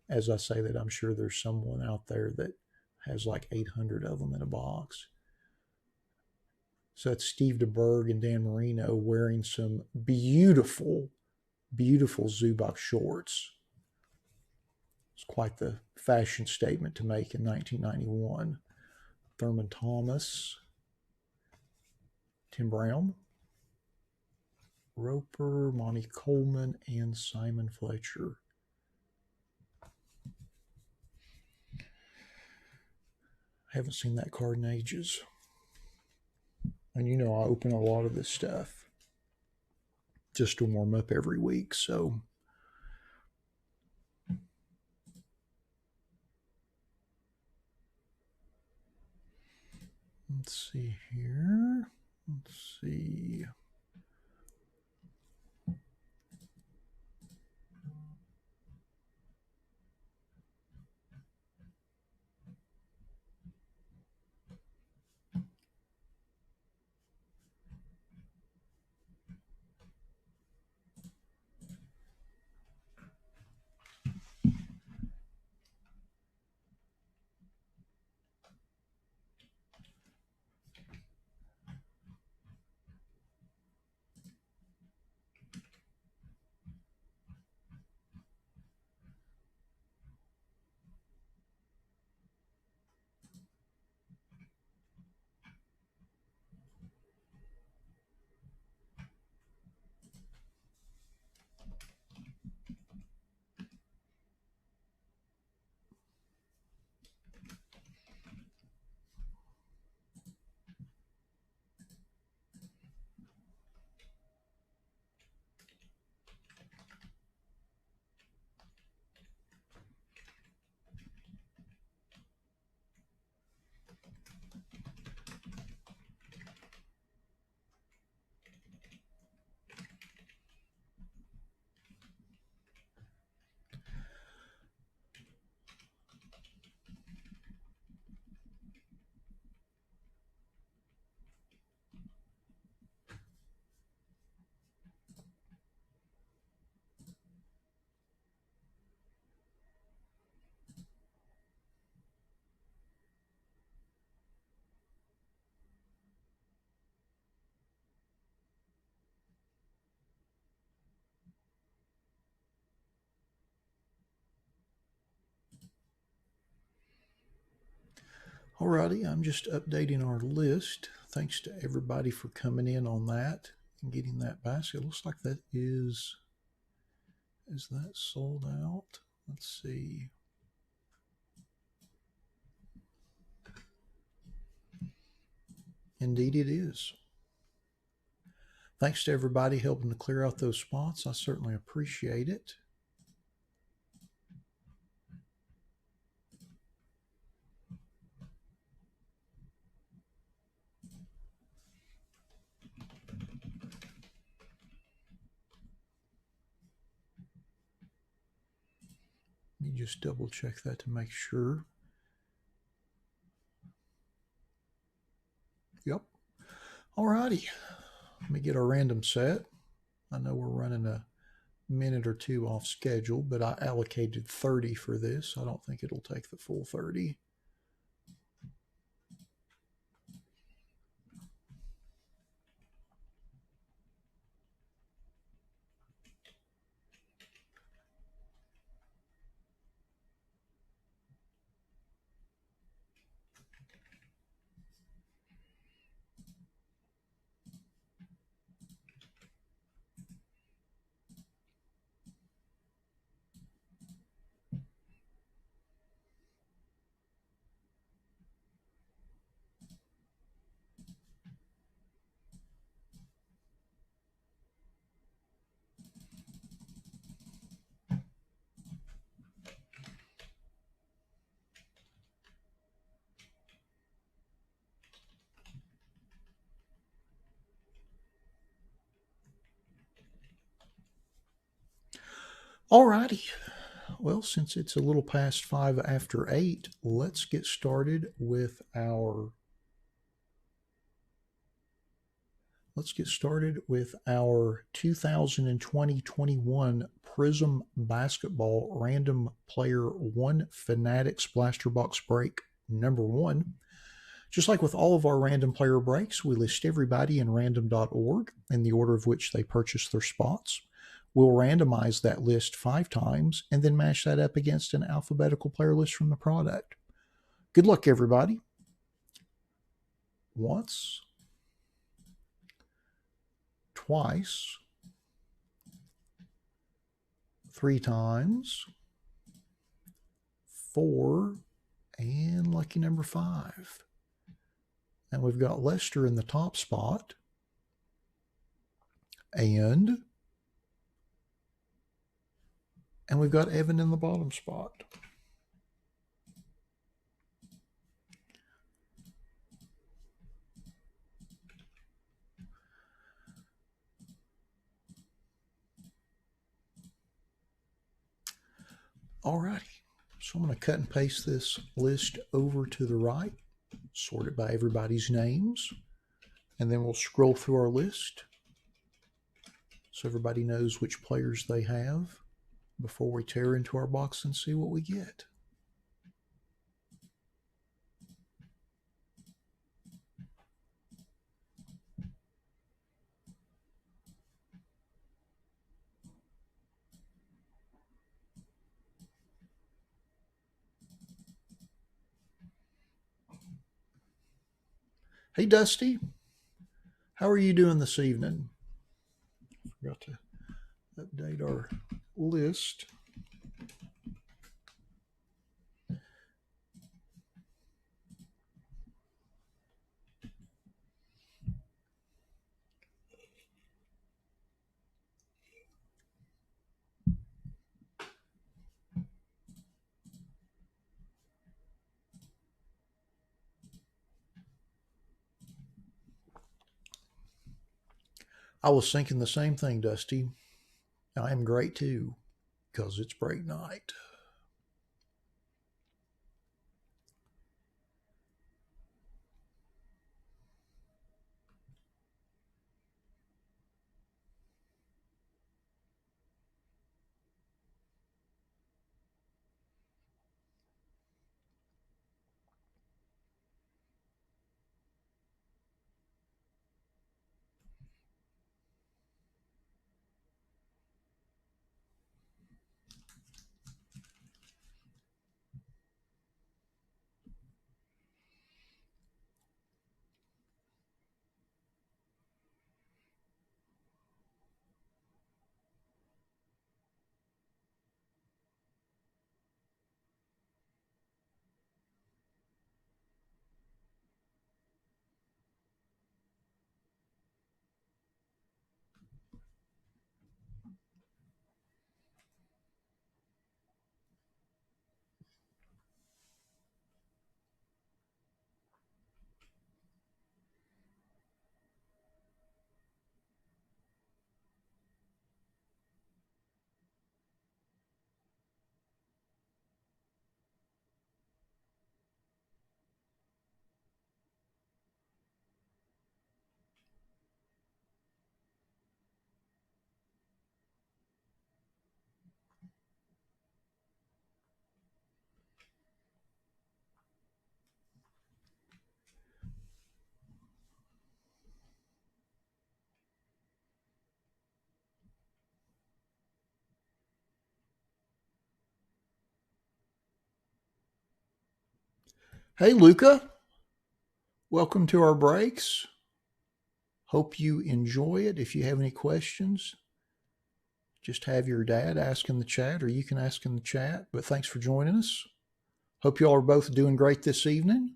As I say that, I'm sure there's someone out there that has like 800 of them in a box. So it's Steve DeBerg and Dan Marino wearing some beautiful, beautiful Zubak shorts. It's quite the fashion statement to make in 1991. Thurman Thomas, Tim Brown, Roper, Monty Coleman, and Simon Fletcher. I haven't seen that card in ages. And you know I open a lot of this stuff just to warm up every week, so Let's see here. Let's see. Alrighty, I'm just updating our list. Thanks to everybody for coming in on that and getting that basket. Looks like that is that sold out? Let's see. Indeed it is. Thanks to everybody helping to clear out those spots. I certainly appreciate it. Let me just double check that to make sure. Yep. Alrighty. Let me get our random set. I know we're running a minute or two off schedule, but I allocated 30 for this. I don't think it'll take the full 30. Alrighty. Well, since it's a little past 5 after 8, let's get started with our 2020-21 Prism Basketball Random Player 1 Fanatics Blaster Box Break number 1. Just like with all of our random player breaks, we list everybody in random.org in the order of which they purchased their spots. We'll randomize that list 5 times and then match that up against an alphabetical player list from the product. Good luck, everybody. Once, twice, 3 times, 4, and lucky number 5. And we've got Lester in the top spot. And we've got Evan in the bottom spot. Alrighty, so I'm going to cut and paste this list over to the right, sort it by everybody's names, and then we'll scroll through our list so everybody knows which players they have before we tear into our box and see what we get. Hey Dusty, how are you doing this evening? Forgot to update our list. I was thinking the same thing, Dusty. I am great too, because it's break night. Hey Luca, welcome to our breaks. Hope you enjoy it. If you have any questions, just have your dad ask in the chat, or you can ask in the chat. But thanks for joining us. Hope you all are both doing great this evening.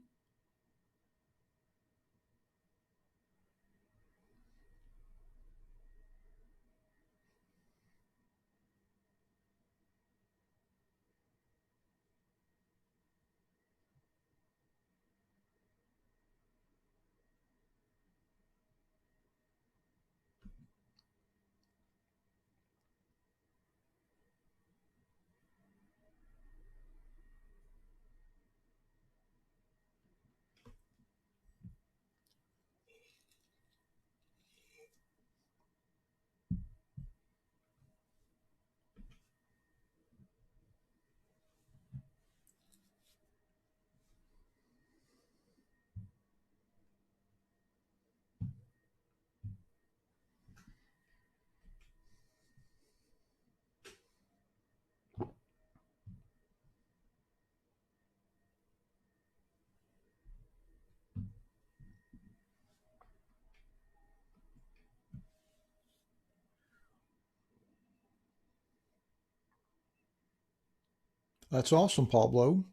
That's awesome, Pablo.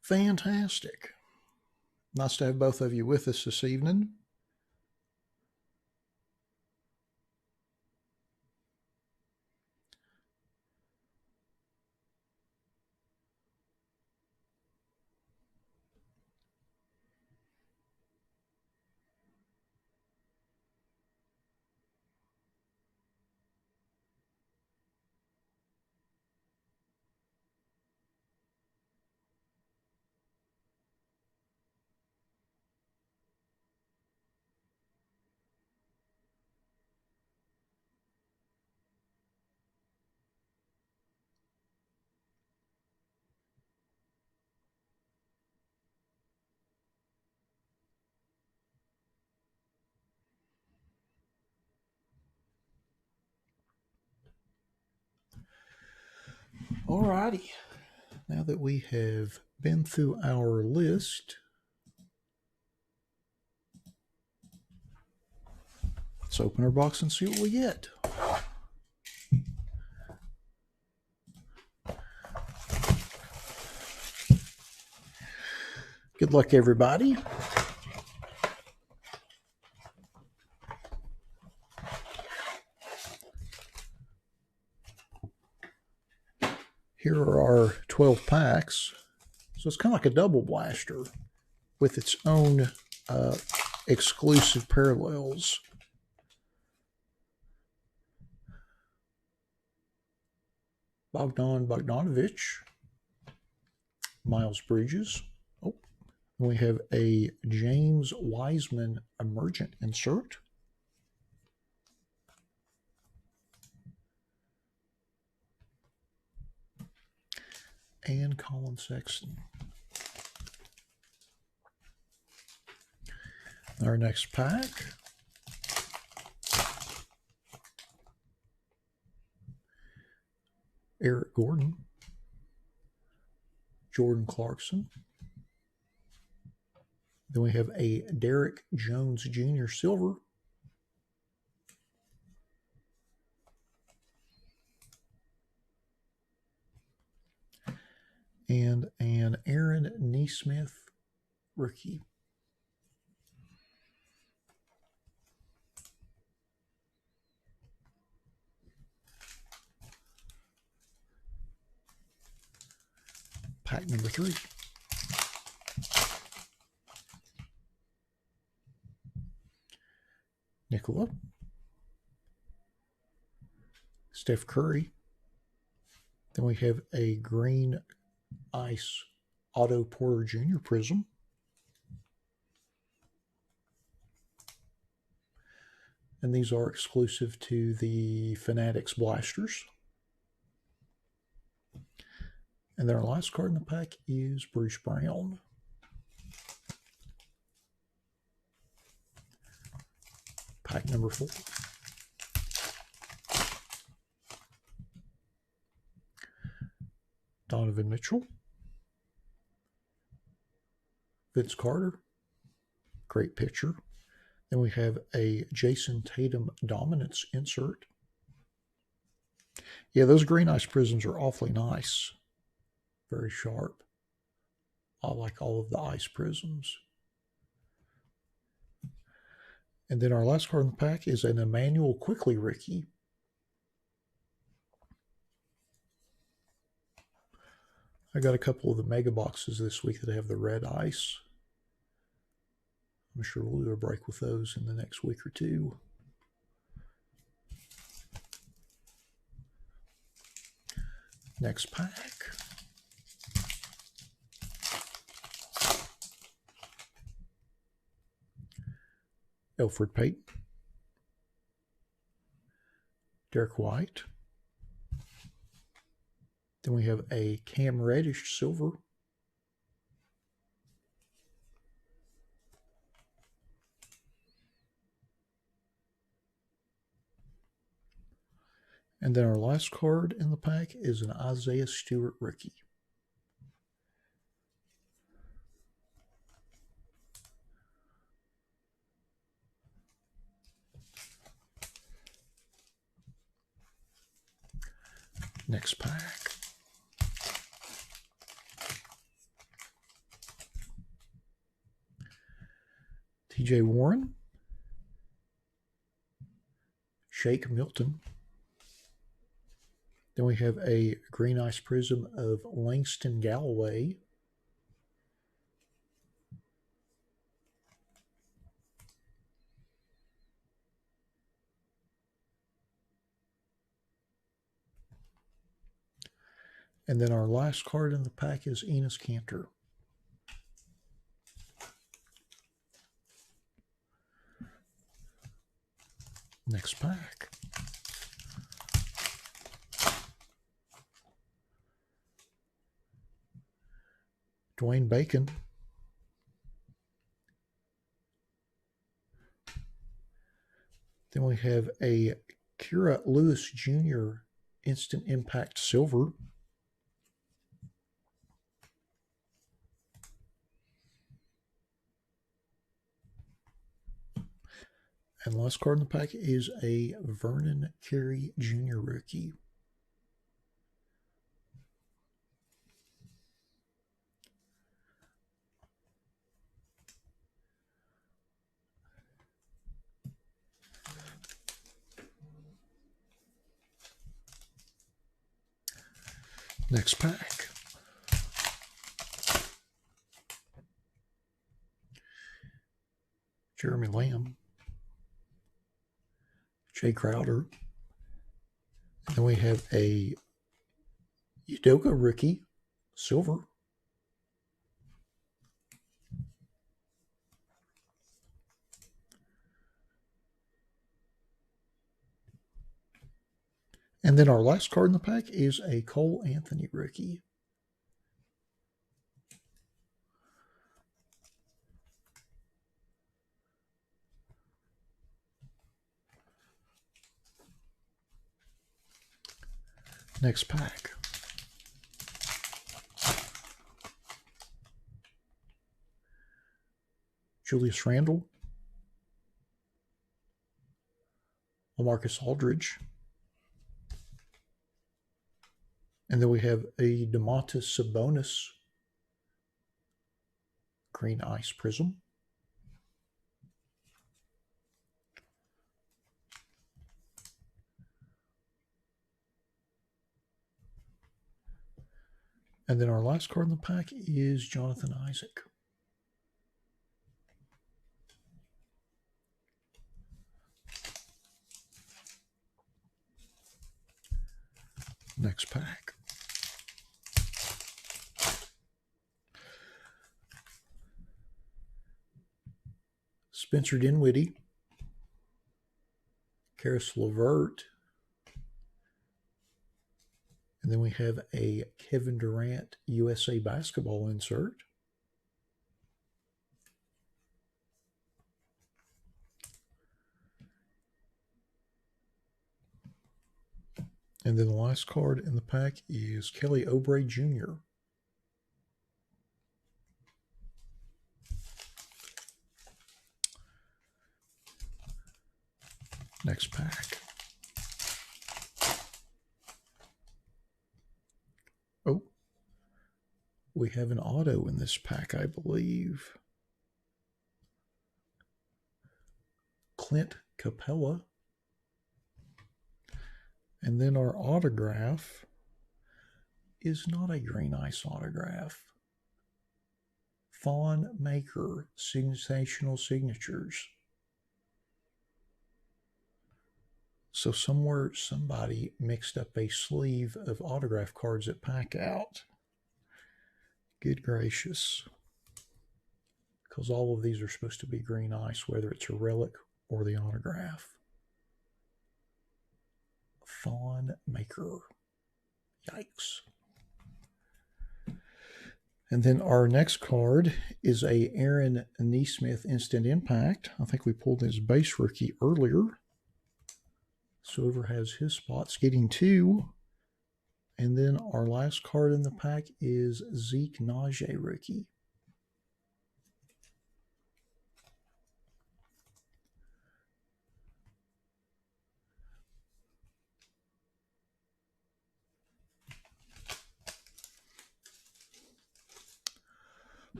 Fantastic. Nice to have both of you with us this evening. Alrighty, now that we have been through our list, let's open our box and see what we get. Good luck, everybody. Here are our 12 packs. So it's kind of like a double blaster with its own exclusive parallels. Bogdanovich, Miles Bridges. Oh, we have a James Wiseman Emergent insert. And Colin Sexton. Our next pack. Eric Gordon, Jordan Clarkson. Then we have a Derek Jones Jr. Silver. And an Aaron Nesmith rookie. Pack number 3. Nicola. Steph Curry. Then we have a green ice Otto Porter Jr. Prism. And these are exclusive to the Fanatics blasters. And then our last card in the pack is Bruce Brown. Pack number 4. Donovan Mitchell. Vince Carter. Great picture. Then we have a Jason Tatum Dominance insert. Yeah, those green ice prisms are awfully nice. Very sharp. I like all of the ice prisms. And then our last card in the pack is an Emmanuel Quickly rookie. I got a couple of the mega boxes this week that have the red ice. I'm sure we'll do a break with those in the next week or two. Next pack. Elfrid Payton. Derek White. Then we have a Cam Reddish silver. And then our last card in the pack is an Isaiah Stewart rookie. Next pack. TJ Warren. Shake Milton. Then we have a green ice prism of Langston Galloway. And then our last card in the pack is Enes Kanter. Next pack. Dwayne Bacon. Then we have a Kira Lewis Jr. Instant Impact Silver. And the last card in the pack is a Vernon Carey Jr. rookie. Next pack. Jeremy Lamb. Jay Crowder. And then we have a Udoka rookie, silver. And then our last card in the pack is a Cole Anthony rookie. Next pack. Julius Randle. LaMarcus Aldridge. And then we have a Domantas Sabonis green ice prism. And then our last card in the pack is Jonathan Isaac. Next pack. Spencer Dinwiddie. Karis LeVert. And then we have a Kevin Durant USA basketball insert. And then the last card in the pack is Kelly Oubre Jr. Next pack. Oh, we have an auto in this pack, I believe. Clint Capella. And then our autograph is not a green ice autograph. Fawn Maker, Sensational Signatures. So somewhere somebody mixed up a sleeve of autograph cards at Pack Out. Good gracious. Because all of these are supposed to be green ice, whether it's a relic or the autograph. Fawn Maker. Yikes. And then our next card is a Aaron Nesmith Instant Impact. I think we pulled his base rookie earlier. Silver has his spots, getting 2. And then our last card in the pack is Zeke Najee rookie.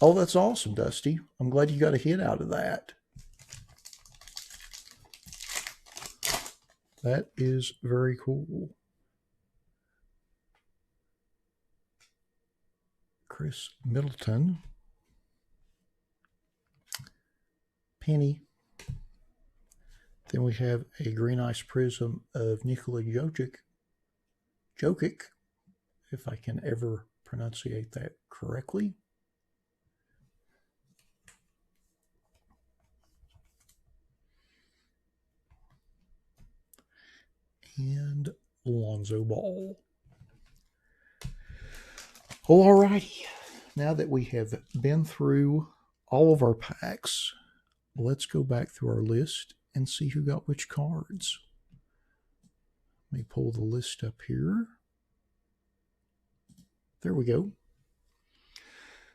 Oh, that's awesome, Dusty. I'm glad you got a hit out of that. That is very cool. Chris Middleton. Penny. Then we have a green ice prism of Nikola Jokic, if I can ever pronunciate that correctly. And Lonzo Ball. Alrighty, now that we have been through all of our packs, let's go back through our list and see who got which cards. Let me pull the list up here. There we go.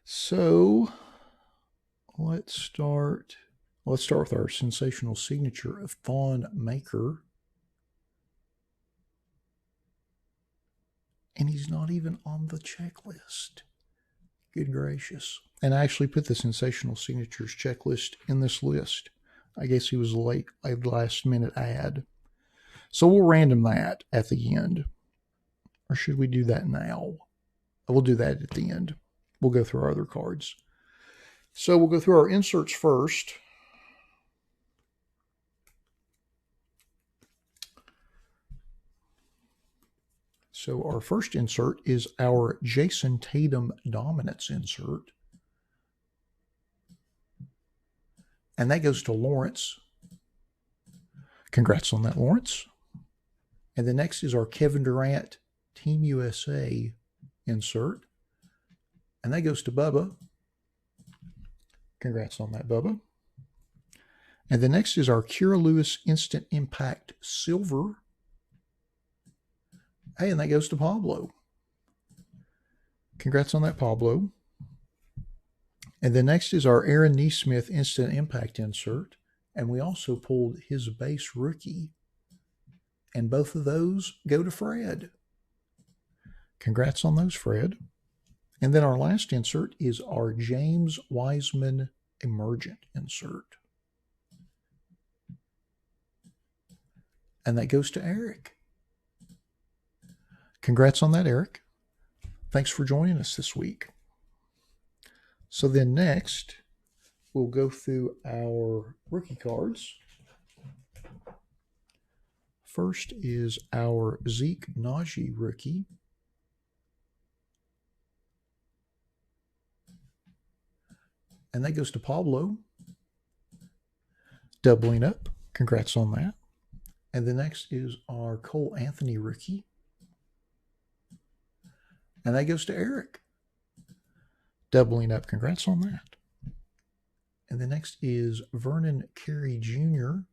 So let's Let's start with our sensational signature of Thon Maker. And he's not even on the checklist. Good gracious. And I actually put the sensational signatures checklist in this list. I guess he was late, a last minute add. So we'll random that at the end. Or should we do that now? We'll do that at the end. We'll go through our other cards. So we'll go through our inserts first. So our first insert is our Jason Tatum dominance insert. And that goes to Lawrence. Congrats on that, Lawrence. And the next is our Kevin Durant Team USA insert. And that goes to Bubba. Congrats on that, Bubba. And the next is our Kira Lewis Instant Impact Silver. Hey, and that goes to Pablo. Congrats on that, Pablo. And the next is our Aaron Neesmith Instant Impact insert. And we also pulled his base rookie. And both of those go to Fred. Congrats on those, Fred. And then our last insert is our James Wiseman Emergent insert. And that goes to Eric. Congrats on that, Eric. Thanks for joining us this week. So then next, we'll go through our rookie cards. First is our Zeke Najee rookie. And that goes to Pablo. Doubling up. Congrats on that. And the next is our Cole Anthony rookie. And that goes to Eric. Doubling up. Congrats on that. And the next is Vernon Carey Jr.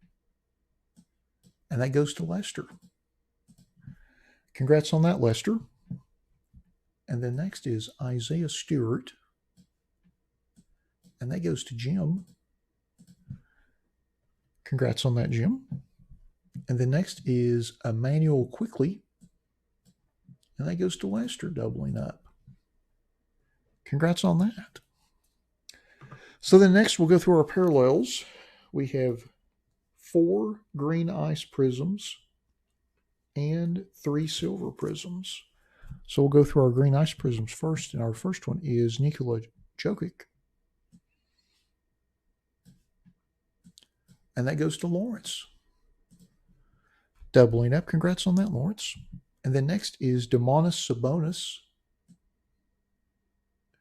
And that goes to Lester. Congrats on that, Lester. And the next is Isaiah Stewart. And that goes to Jim. Congrats on that, Jim. And the next is Emmanuel Quickly. And that goes to Lester, doubling up. Congrats on that. So then next we'll go through our parallels. We have 4 green ice prisms and 3 silver prisms. So we'll go through our green ice prisms first. And our first one is Nikola Jokic. And that goes to Lawrence. Doubling up. Congrats on that, Lawrence. And then next is Domantas Sabonis,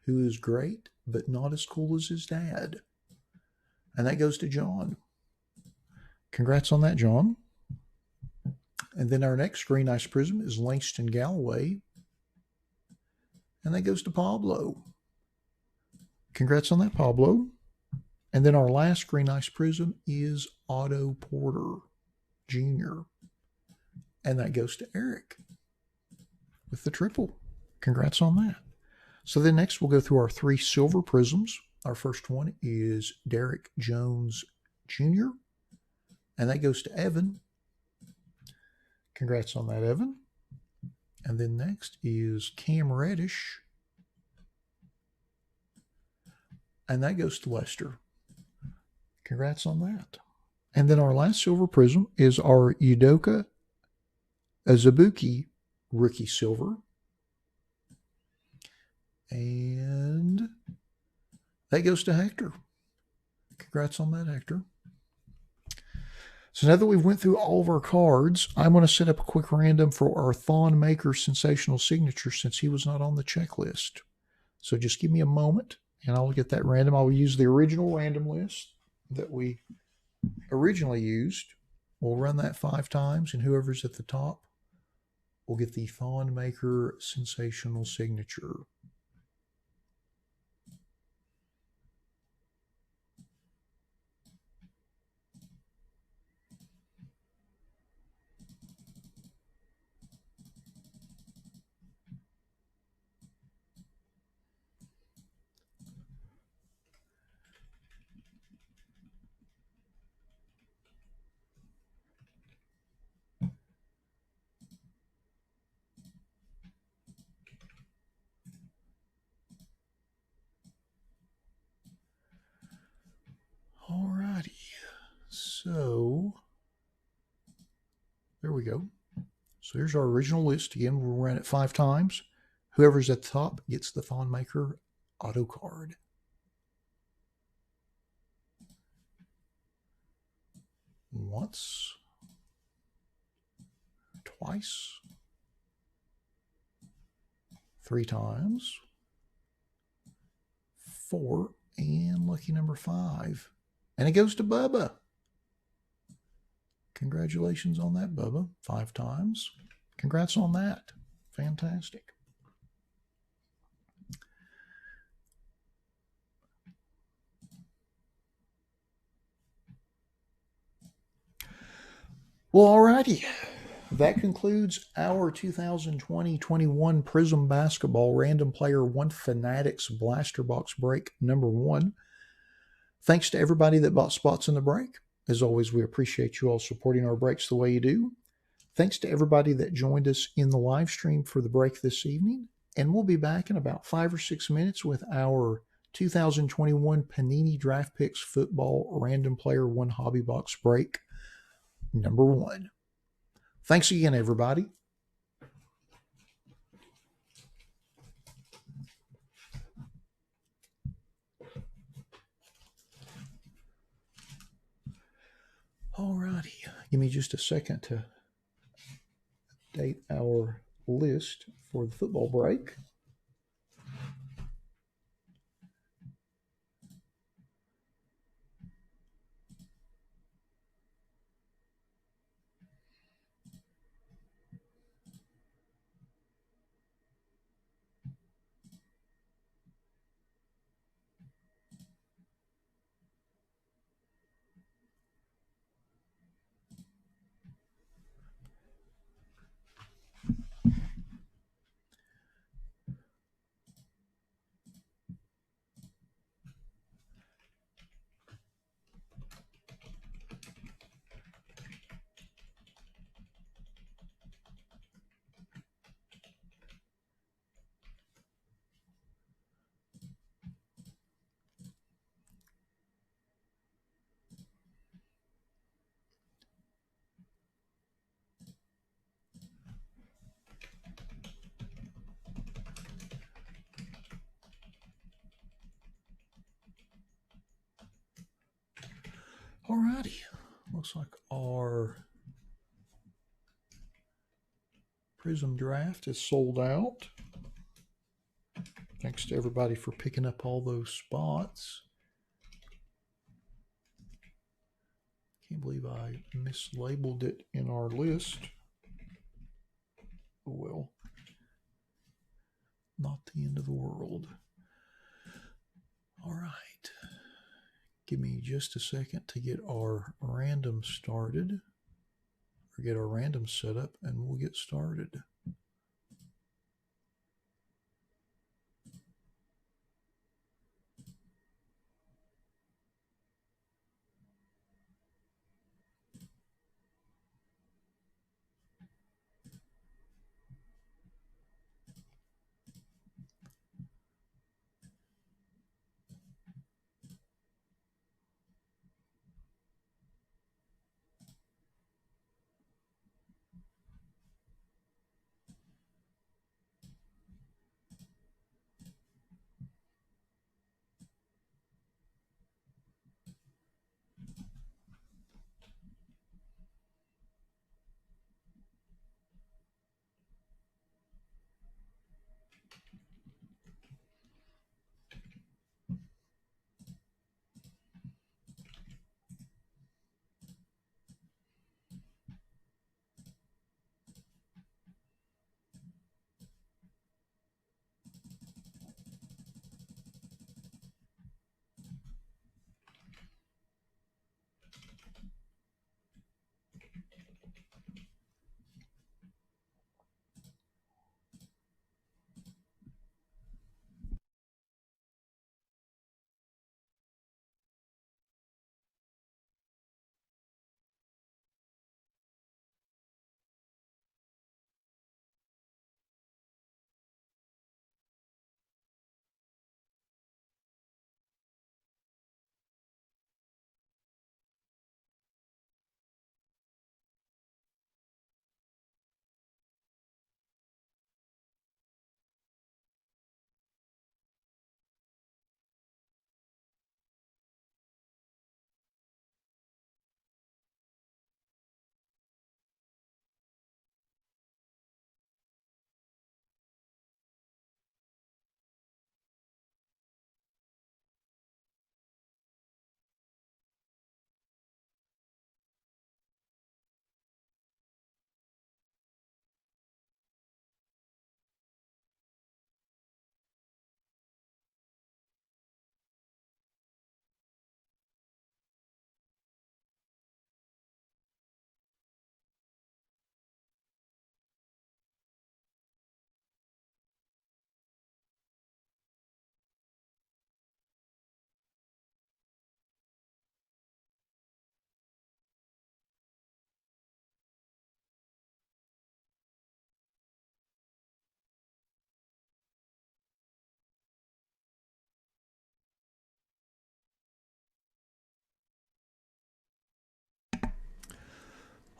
who is great, but not as cool as his dad. And that goes to John. Congrats on that, John. And then our next green ice prism is Langston Galloway. And that goes to Pablo. Congrats on that, Pablo. And then our last green ice prism is Otto Porter Jr. And that goes to Eric with the triple. Congrats on that. So then next we'll go through our 3 silver prisms. Our first one is Derek Jones Jr. And that goes to Evan. Congrats on that, Evan. And then next is Cam Reddish. And that goes to Lester. Congrats on that. And then our last silver prism is our Udoka Azubuike rookie silver. And that goes to Hector. Congrats on that, Hector. So now that we've went through all of our cards, I'm going to set up a quick random for our Thon Maker sensational signature since he was not on the checklist. So just give me a moment and I'll get that random. I'll use the original random list that we originally used. We'll run that 5 times and whoever's at the top will get the Thon Maker sensational signature. So there we go. So here's our original list. Again, we'll run it 5 times. Whoever's at the top gets the Thon Maker auto card. Once, twice, 3 times, 4, and lucky number 5. And it goes to Bubba. Congratulations on that, Bubba. 5 times. Congrats on that. Fantastic. Well, alrighty. That concludes our 2020-21 Prism Basketball Random Player 1 Fanatics Blaster Box Break number 1. Thanks to everybody that bought spots in the break. As always, we appreciate you all supporting our breaks the way you do. Thanks to everybody that joined us in the live stream for the break this evening. And we'll be back in about 5 or 6 minutes with our 2021 Panini Draft Picks Football Random Player 1 Hobby Box Break number 1. Thanks again, everybody. Alrighty, give me just a second to update our list for the football break. Alrighty, looks like our Prism draft is sold out. Thanks to everybody for picking up all those spots. Can't believe I mislabeled it in our list. Oh well, not the end of the world. All right. Give me just a second to get our random started, or get our random set up, and we'll get started.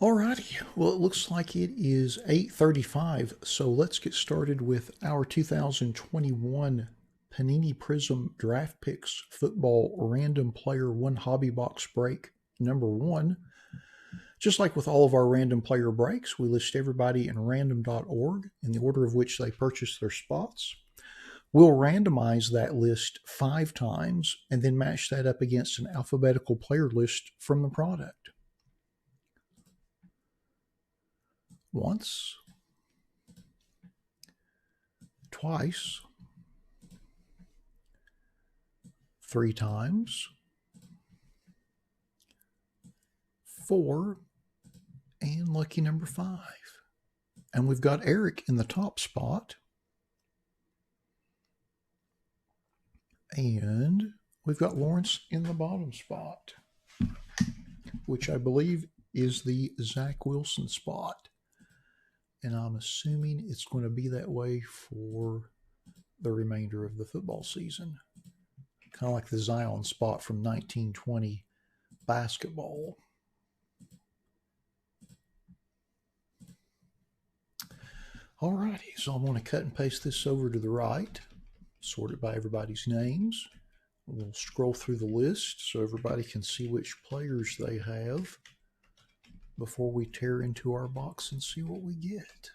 Alrighty, well, it looks like it is 8:35, so let's get started with our 2021 Panini Prism Draft Picks Football Random Player 1 Hobby Box Break number 1. Just like with all of our random player breaks, we list everybody in random.org in the order of which they purchased their spots. We'll randomize that list 5 times and then match that up against an alphabetical player list from the product. Once, twice, 3 times, 4, and lucky number 5. And we've got Eric in the top spot. And we've got Lawrence in the bottom spot, which I believe is the Zach Wilson spot. And I'm assuming it's going to be that way for the remainder of the football season. Kind of like the Zion spot from 1920 basketball. Alrighty, so I'm going to cut and paste this over to the right, sort it by everybody's names. We'll scroll through the list so everybody can see which players they have before we tear into our box and see what we get.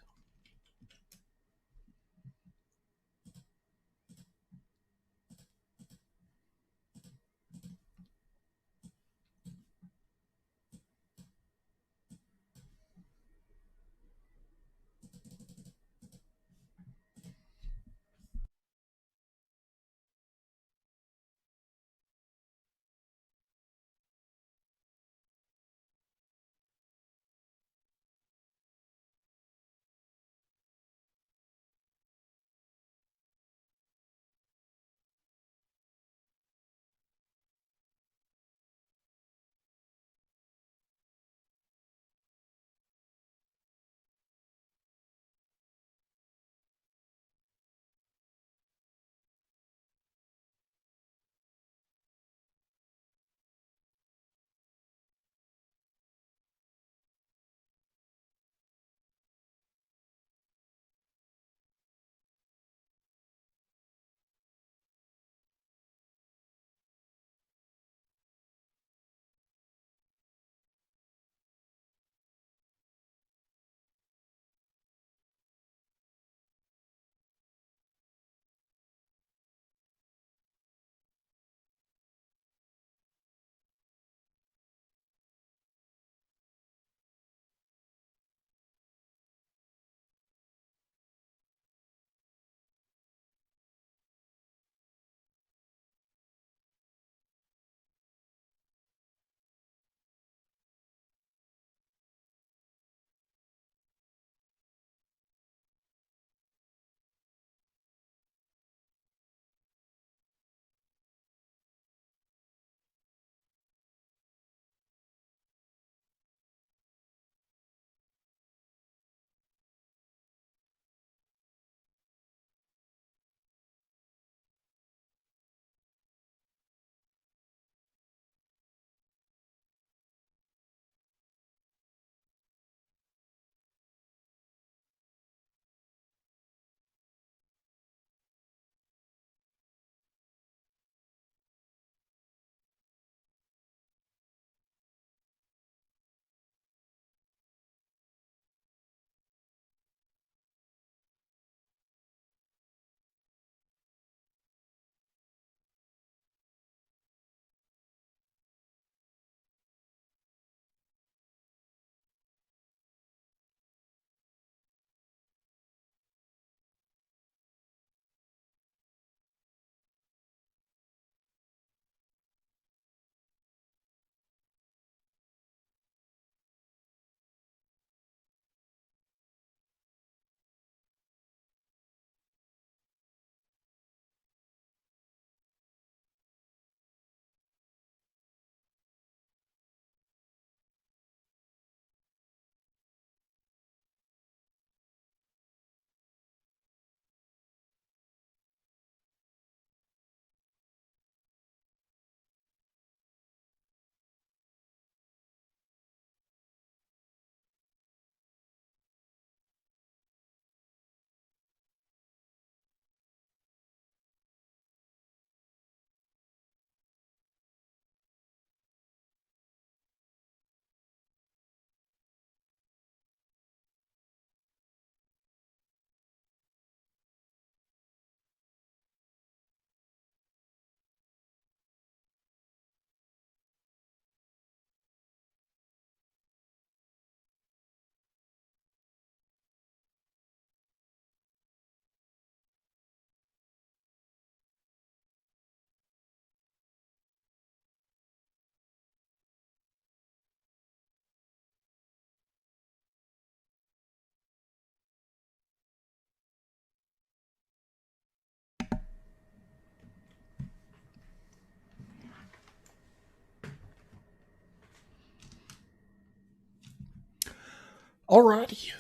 Alrighty,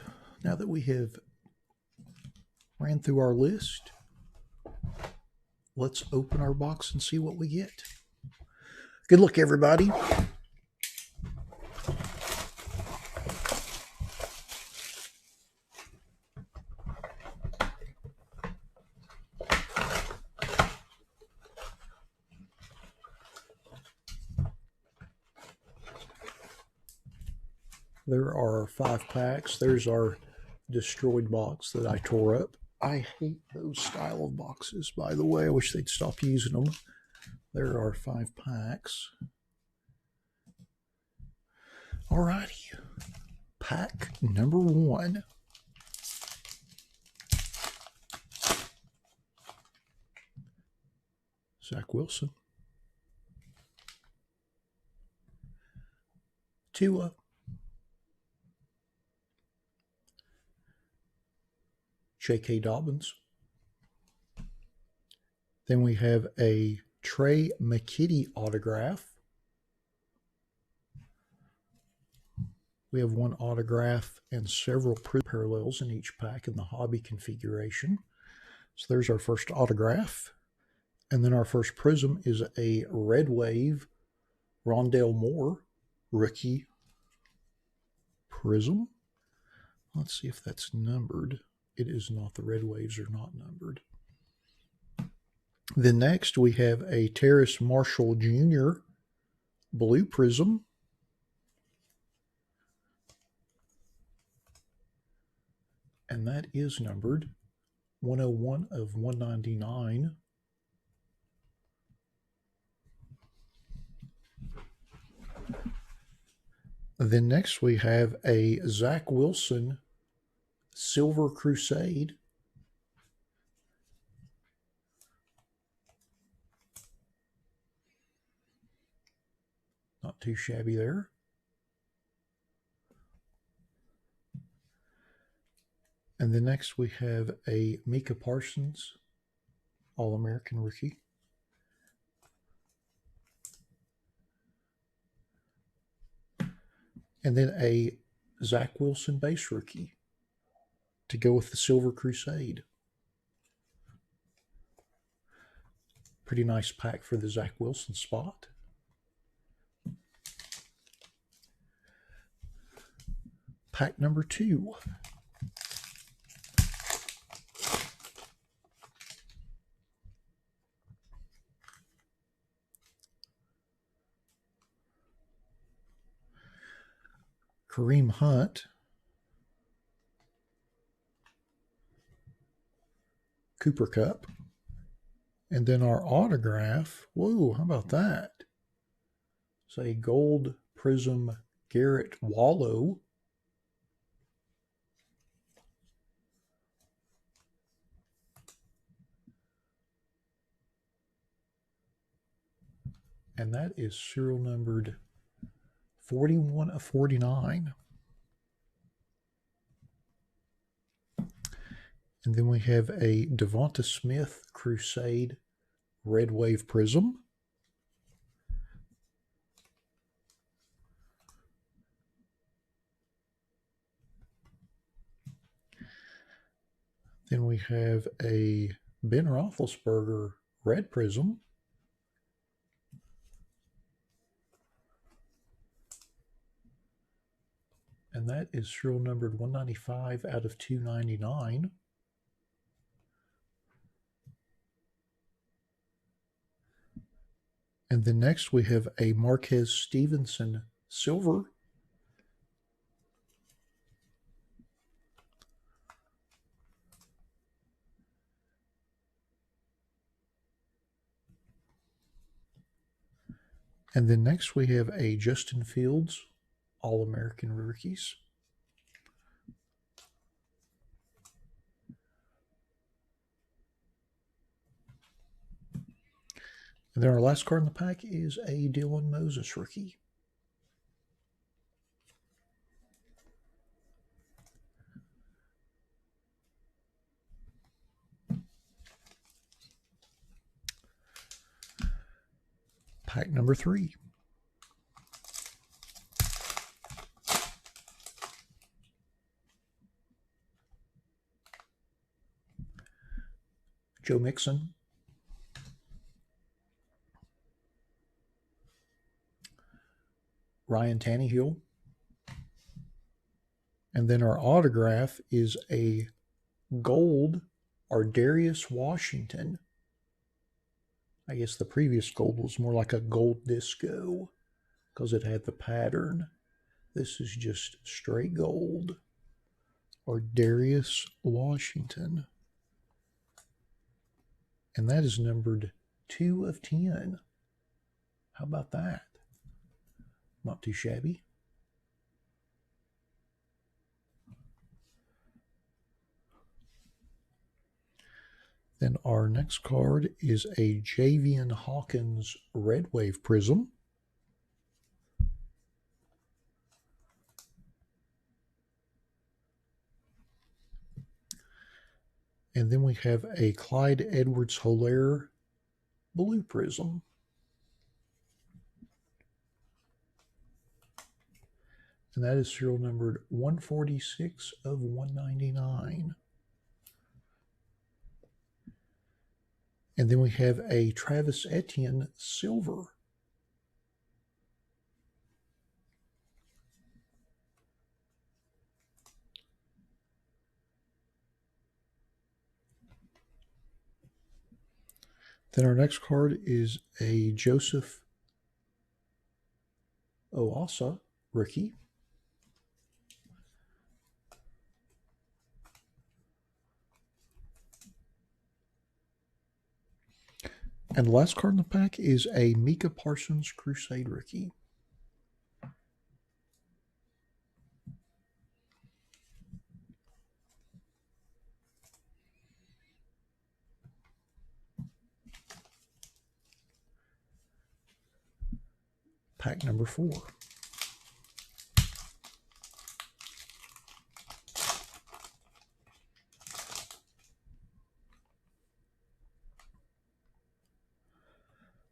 now that we have ran through our list, let's open our box and see what we get. Good luck, everybody. There are 5 packs. There's our destroyed box that I tore up. I hate those style of boxes, by the way. I wish they'd stop using them. There are 5 packs. Alrighty. Pack number 1. Zach Wilson. Tua. J.K. Dobbins. Then we have a Trey McKitty autograph. We have 1 autograph and several parallels in each pack in the hobby configuration. So there's our first autograph. And then our first prism is a Red Wave Rondale Moore rookie prism. Let's see if that's numbered. It is not. The Red Waves are not numbered. Then next we have a Terrace Marshall Jr. blue prism. And that is numbered 101 of 199. Then next we have a Zach Wilson Silver Crusade. Not too shabby there. And then next we have a Micah Parsons All-American rookie. And then a Zach Wilson base rookie to go with the Silver Crusade. Pretty nice pack for the Zach Wilson spot. Pack number 2. Kareem Hunt. Cooper Cup. And then our autograph. Whoa, how about that? It's a gold prism Garrett Wallow. And that is serial numbered 41 of 49. And then we have a Devonta Smith Crusade Red Wave Prism. Then we have a Ben Roethlisberger Red Prism. And that is serial numbered 195 out of 299. And then next we have a Marquez Stevenson Silver. And then next we have a Justin Fields All-American Rookies. And then our last card in the pack is a Dylan Moses rookie. Pack number 3. Joe Mixon, Ryan Tannehill, and then our autograph is a gold Ardarius Washington. I guess the previous gold was more like a gold disco because it had the pattern. This is just straight gold. Ardarius Washington. And that is numbered 2 of 10. How about that? Not too shabby. Then our next card is a Javian Hawkins Red Wave Prism. And then we have a Clyde Edwards-Helaire Blue Prism. And that is serial numbered 146 of 199. And then we have a Travis Etienne Silver. Then our next card is a Joseph Oasa rookie. And the last card in the pack is a Micah Parsons Crusade rookie. Pack number 4.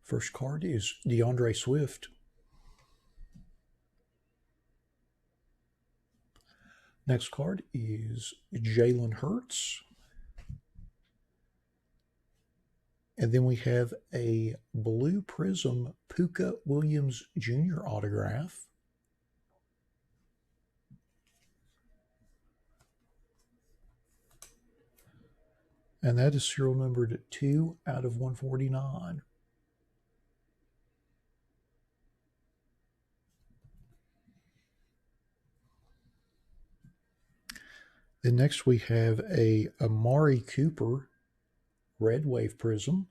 First card is DeAndre Swift. Next card is Jalen Hurts. And then we have a Blue Prism Puka Williams Jr. autograph. And that is serial numbered 2 out of 149. Then next we have a Amari Cooper Red Wave Prism.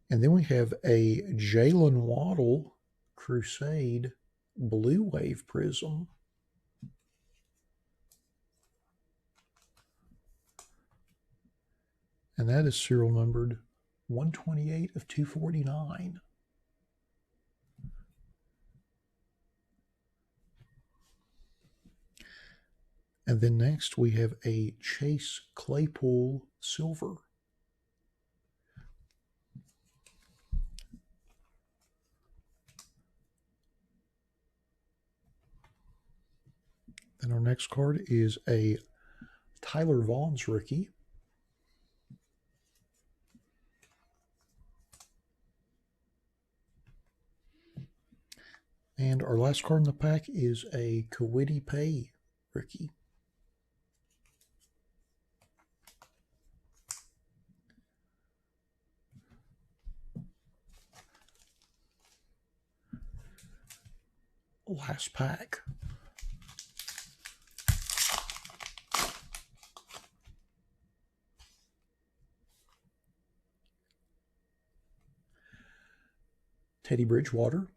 And then we have a Jalen Waddle Crusade Blue Wave Prism. And that is serial numbered 128 of 249. And then next we have a Chase Claypool Silver. Then our next card is a Tyler Vaughn's rookie. And our last card in the pack is a Kwity Paye rookie. Last pack. Teddy Bridgewater.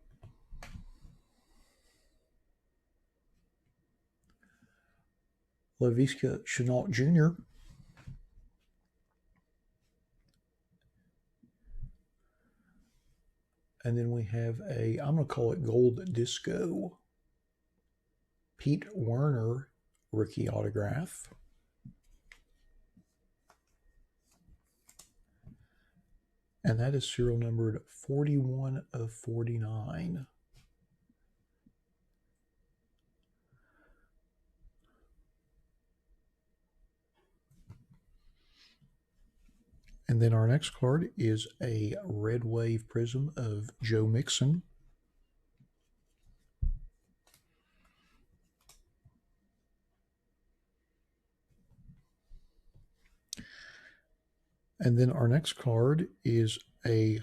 Laviska Shenault Jr. And then we have a, I'm going to call it Gold Disco, Pete Werner rookie autograph. And that is serial numbered 41 of 49. And then our next card is a Red Wave Prism of Joe Mixon. And then our next card is a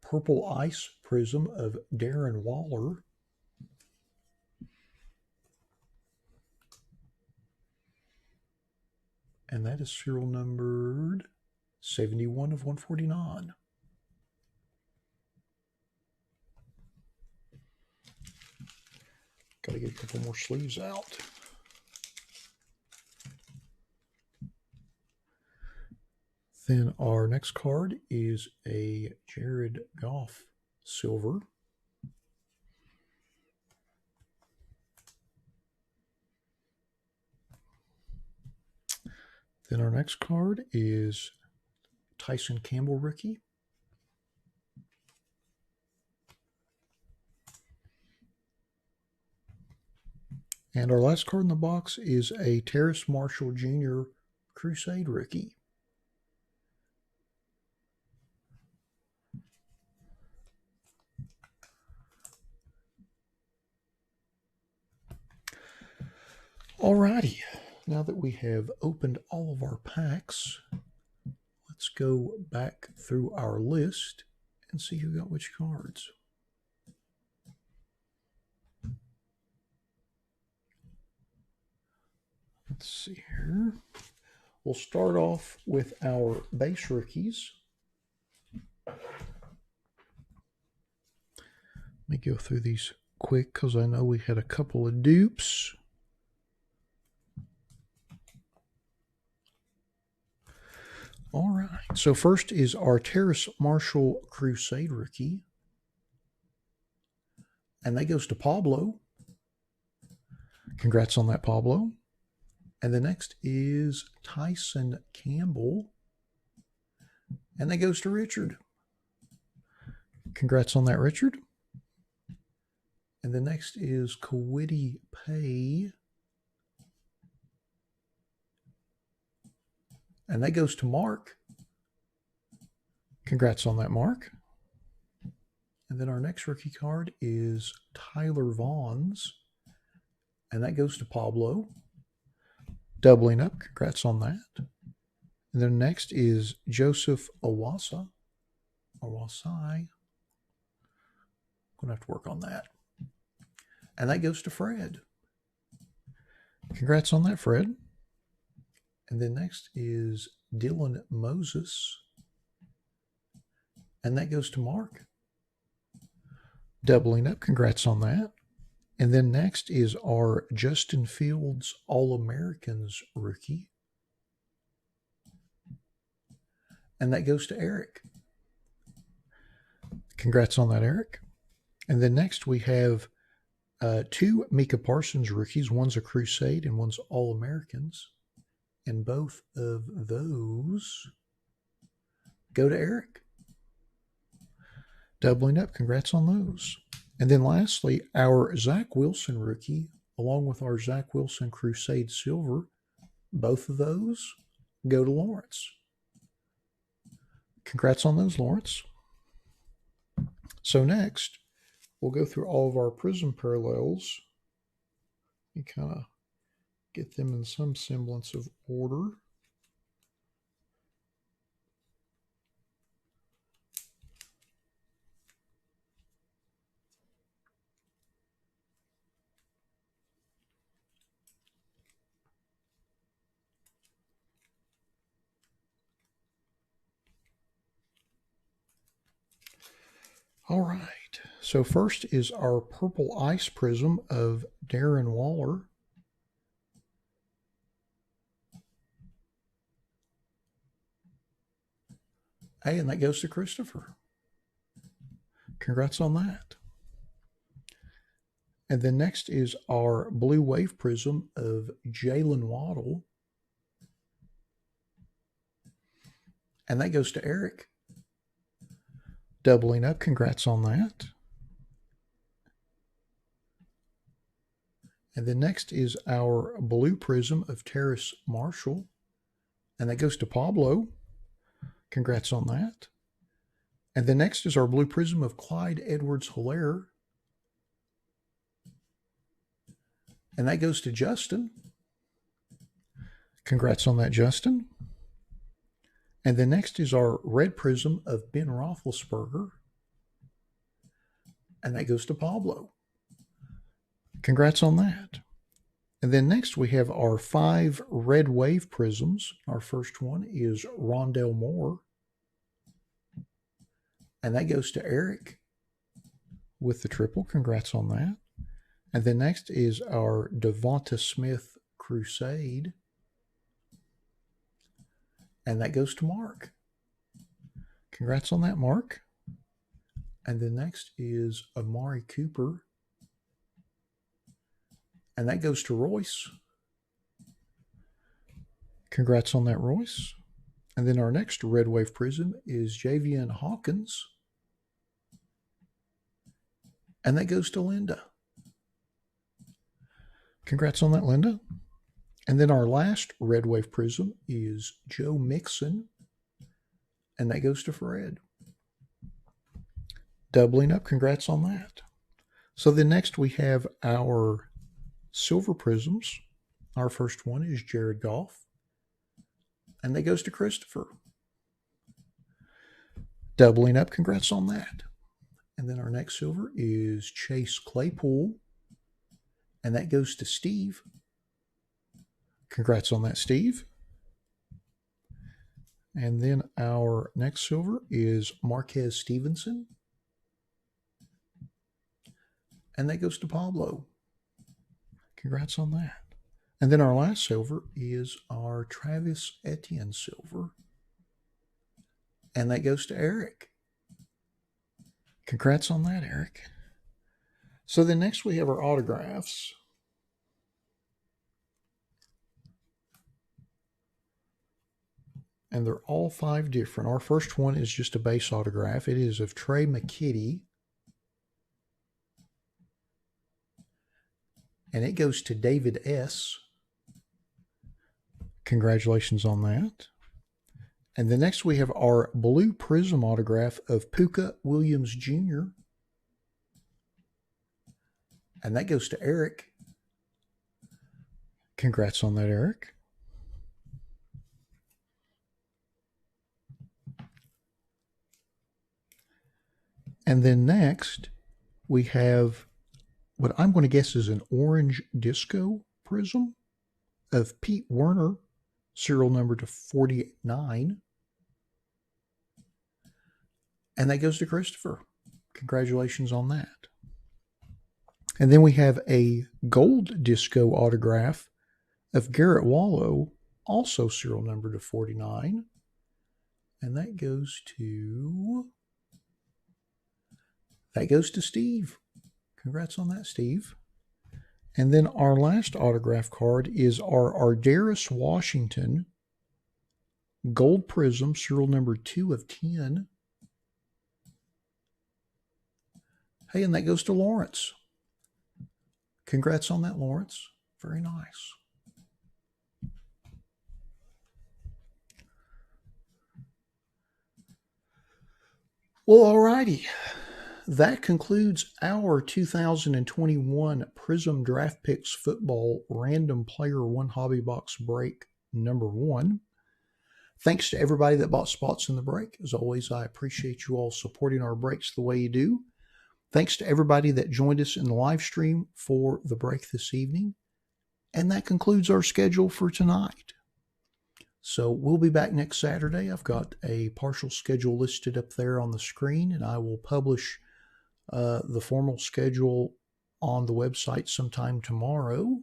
Purple Ice Prism of Darren Waller. And that is serial numbered 71 of 149. Got to get a couple more sleeves out. Then our next card is a Jared Goff silver. Then our next card is Tyson Campbell rookie. And our last card in the box is a Terrace Marshall Jr. Crusade rookie. Alrighty, now that we have opened all of our packs, let's go back through our list and see who got which cards. Let's see here. We'll start off with our base rookies. Let me go through these quick because I know we had a couple of dupes. All right, so first is our Terrace Marshall Crusade rookie. And that goes to Pablo. Congrats on that, Pablo. And the next is Tyson Campbell. And that goes to Richard. Congrats on that, Richard. And the next is Kawiti Pay. And that goes to Mark. Congrats on that, Mark. And then our next rookie card is Tyler Vaughn's. And that goes to Pablo. Doubling up. Congrats on that. And then next is Joseph Owasai. I'm going to have to work on that. And that goes to Fred. Congrats on that, Fred. And then next is Dylan Moses. And that goes to Mark. Doubling up. Congrats on that. And then next is our Justin Fields All-Americans rookie. And that goes to Eric. Congrats on that, Eric. And then next we have two Micah Parsons rookies. One's a Crusade and one's All-Americans. And both of those go to Eric. Doubling up. Congrats on those. And then lastly, our Zach Wilson rookie, along with our Zach Wilson Crusade Silver, both of those go to Lawrence. Congrats on those, Lawrence. So next, we'll go through all of our Prism parallels and kind of get them in some semblance of order. All right, so first is our Purple Ice Prism of Darren Waller. Hey, and that goes to Christopher. Congrats on that. And then next is our Blue Wave Prism of Jalen Waddle. And that goes to Eric. Doubling up. Congrats on that. And then next is our Blue Prism of Terrace Marshall. And that goes to Pablo. Congrats on that. And the next is our blue prism of Clyde Edwards-Helaire. And that goes to Justin. Congrats on that, Justin. And the next is our red prism of Ben Roethlisberger. And that goes to Pablo. Congrats on that. And then next we have our 5 red wave prisms. Our first one is Rondell Moore. And that goes to Eric with the triple. Congrats on that. And then next is our Devonta Smith Crusade. And that goes to Mark. Congrats on that, Mark. And then next is Amari Cooper. And that goes to Royce. Congrats on that, Royce. And then our next red wave prism is Javian Hawkins. And that goes to Linda. Congrats on that, Linda. And then our last red wave prism is Joe Mixon. And that goes to Fred. Doubling up, congrats on that. So then next we have our silver prisms. Our first one is Jared Goff. And that goes to Christopher. Doubling up, congrats on that. And then our next silver is Chase Claypool. And that goes to Steve. Congrats on that, Steve. And then our next silver is Marquez Stevenson. And that goes to Pablo. Congrats on that. And then our last silver is our Travis Etienne silver. And that goes to Eric. Congrats on that, Eric. So then next we have our autographs. And they're all 5 different. Our first one is just a base autograph. It is of Trey McKitty. And it goes to David S. Congratulations on that. And then next we have our blue prism autograph of Puka Williams Jr. And that goes to Eric. Congrats on that, Eric. And then next we have what I'm going to guess is an orange disco prism of Pete Werner, serial number to 49. And that goes to Christopher. Congratulations on that. And then we have a gold disco autograph of Garrett Wallow, also serial number to 49. And that goes to Steve. Congrats on that, Steve. And then our last autograph card is our Ardaris Washington gold prism, serial number 2 of 10. Hey, and that goes to Lawrence. Congrats on that, Lawrence. Very nice. Well, all righty. That concludes our 2021 Prism Draft Picks Football Random Player One Hobby Box Break number 1. Thanks to everybody that bought spots in the break. As always, I appreciate you all supporting our breaks the way you do. Thanks to everybody that joined us in the live stream for the break this evening. And that concludes our schedule for tonight. So we'll be back next Saturday. I've got a partial schedule listed up there on the screen, and I will publish the formal schedule on the website sometime tomorrow.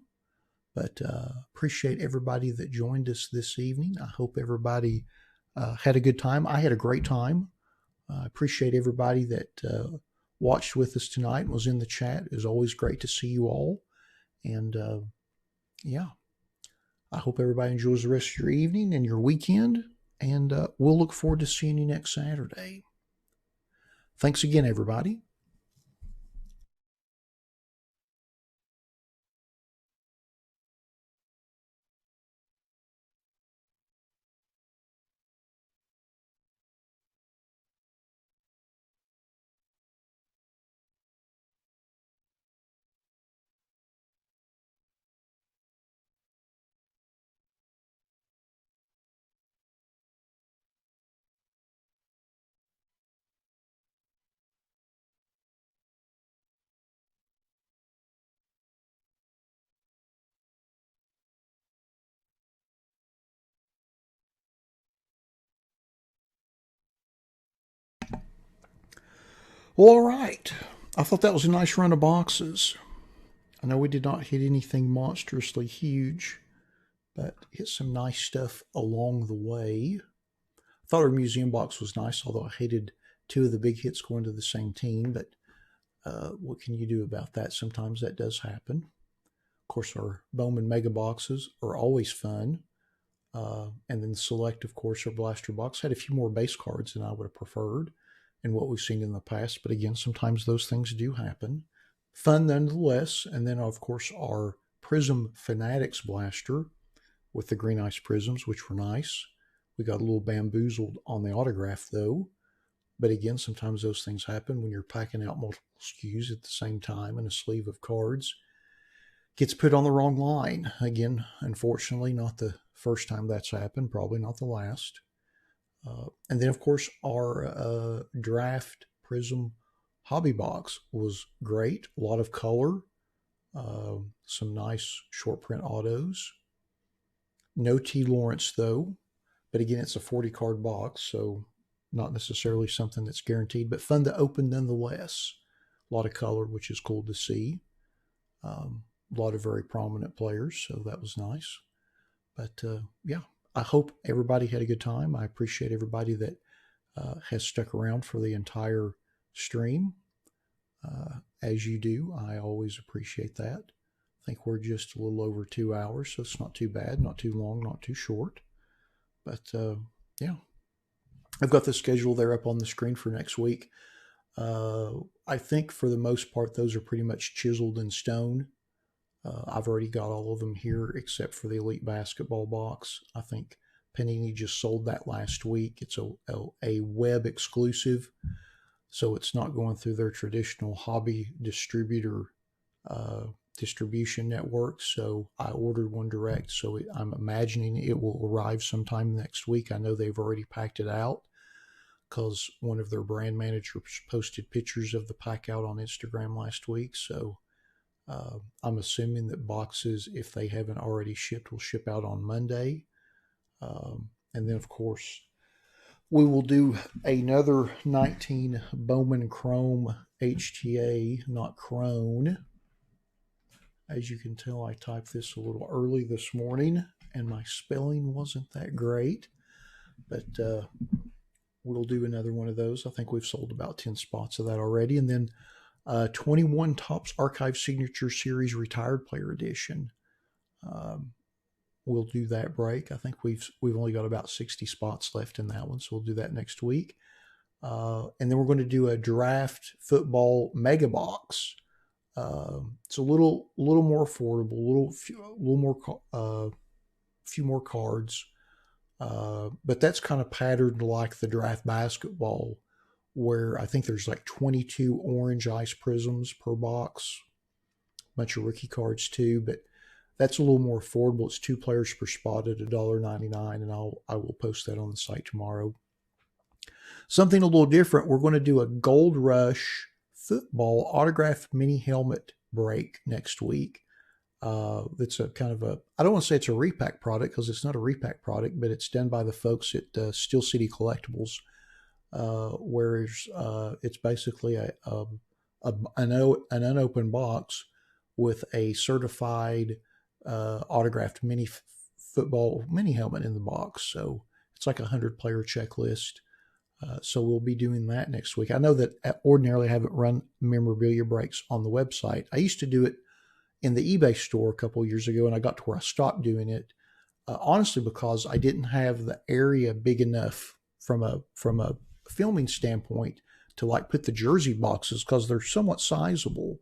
But appreciate everybody that joined us this evening. I hope everybody had a good time. I had a great time. I appreciate everybody that watched with us tonight and was in the chat. It was always great to see you all. And yeah, I hope everybody enjoys the rest of your evening and your weekend. And we'll look forward to seeing you next Saturday. Thanks again, everybody. Well, all right. I thought that was a nice run of boxes. I know we did not hit anything monstrously huge, but hit some nice stuff along the way. I thought our museum box was nice, although I hated two of the big hits going to the same team, but what can you do about that? Sometimes that does happen. Of course, our Bowman Mega Boxes are always fun. And then the Select, of course, our Blaster Box had a few more base cards than I would have preferred and what we've seen in the past. But again, sometimes those things do happen. Fun nonetheless. And then, of course, our Prism Fanatics Blaster with the green ice prisms, which were nice. We got a little bamboozled on the autograph, though. But again, sometimes those things happen when you're packing out multiple SKUs at the same time and a sleeve of cards gets put on the wrong line. Again, unfortunately, not the first time that's happened, probably not the last. And then, of course, our draft Prism hobby box was great. A lot of color, some nice short print autos. No T. Lawrence, though. But again, it's a 40 card box, so not necessarily something that's guaranteed, but fun to open nonetheless. A lot of color, which is cool to see. A lot of very prominent players, so that was nice. But yeah, I hope everybody had a good time. I appreciate everybody that has stuck around for the entire stream. As you do, I always appreciate that. I think we're just a little over 2 hours, so it's not too bad, not too long, not too short. But yeah, I've got the schedule there up on the screen for next week. I think for the most part, those are pretty much chiseled in stone. I've already got all of them here except for the Elite Basketball box. I think Panini just sold that last week. It's a web exclusive, so it's not going through their traditional hobby distributor distribution network. So I ordered one direct, so I'm imagining it will arrive sometime next week. I know they've already packed it out because one of their brand managers posted pictures of the pack out on Instagram last week. So I'm assuming that boxes, if they haven't already shipped, will ship out on Monday. And then, of course, we will do another 19 Bowman Chrome HTA, not Crone. As you can tell, I typed this a little early this morning, and my spelling wasn't that great. But we'll do another one of those. I think we've sold about 10 spots of that already. And then 21 Topps Archive Signature Series Retired Player Edition. We'll do that break. I think we've only got about 60 spots left in that one, so we'll do that next week. And then we're going to do a draft football mega box. It's a little more affordable, few more cards. But that's kind of patterned like the draft basketball, where I think there's like 22 orange ice prisms per box, a bunch of rookie cards too, but that's a little more affordable. It's 2 players per spot at $1.99, and I will post that on the site tomorrow. Something a little different, we're going to do a Gold Rush football autographed mini helmet break next week. It's a kind of I don't want to say it's a repack product because it's not a repack product, but it's done by the folks at Steel City Collectibles, where it's basically an unopened box with a certified autographed football mini helmet in the box. So it's like a 100-player checklist. So we'll be doing that next week. I know that ordinarily I haven't run memorabilia breaks on the website. I used to do it in the eBay store a couple of years ago, and I got to where I stopped doing it, honestly, because I didn't have the area big enough from a filming standpoint to like put the jersey boxes, because they're somewhat sizable,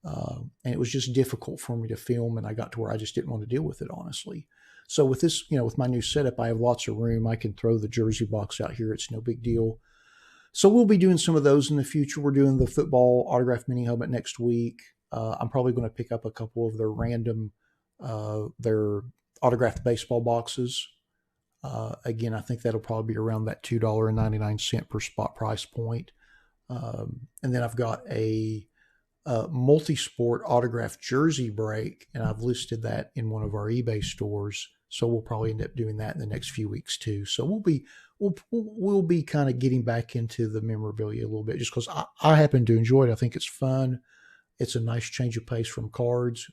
and it was just difficult for me to film, and I got to where I just didn't want to deal with it, honestly. So with this, with my new setup, I have lots of room. I can throw the jersey box out here. It's no big deal. So we'll be doing some of those in the future. We're doing the football autograph mini helmet next week. I'm probably going to pick up a couple of their random, their autographed baseball boxes. Again, I think that'll probably be around that $2.99 per spot price point. And then I've got a multi-sport autographed jersey break, and I've listed that in one of our eBay stores So we'll probably end up doing that in the next few weeks too. So we'll be kind of getting back into the memorabilia a little bit, just because I happen to enjoy it. I think it's fun. It's a nice change of pace from cards,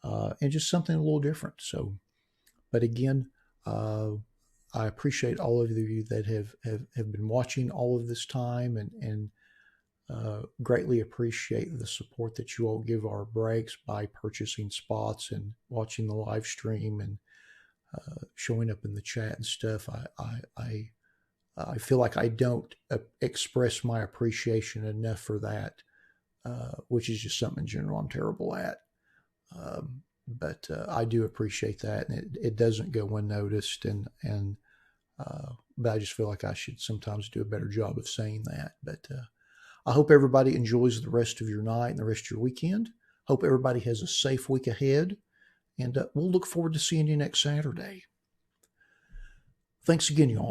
and just something a little different. So, but again, I appreciate all of you that have been watching all of this time, and greatly appreciate the support that you all give our breaks by purchasing spots and watching the live stream and showing up in the chat and stuff. I feel like I don't express my appreciation enough for that, which is just something in general I'm terrible at. But I do appreciate that, and it doesn't go unnoticed. But I just feel like I should sometimes do a better job of saying that. But I hope everybody enjoys the rest of your night and the rest of your weekend. Hope everybody has a safe week ahead, and we'll look forward to seeing you next Saturday. Thanks again, y'all.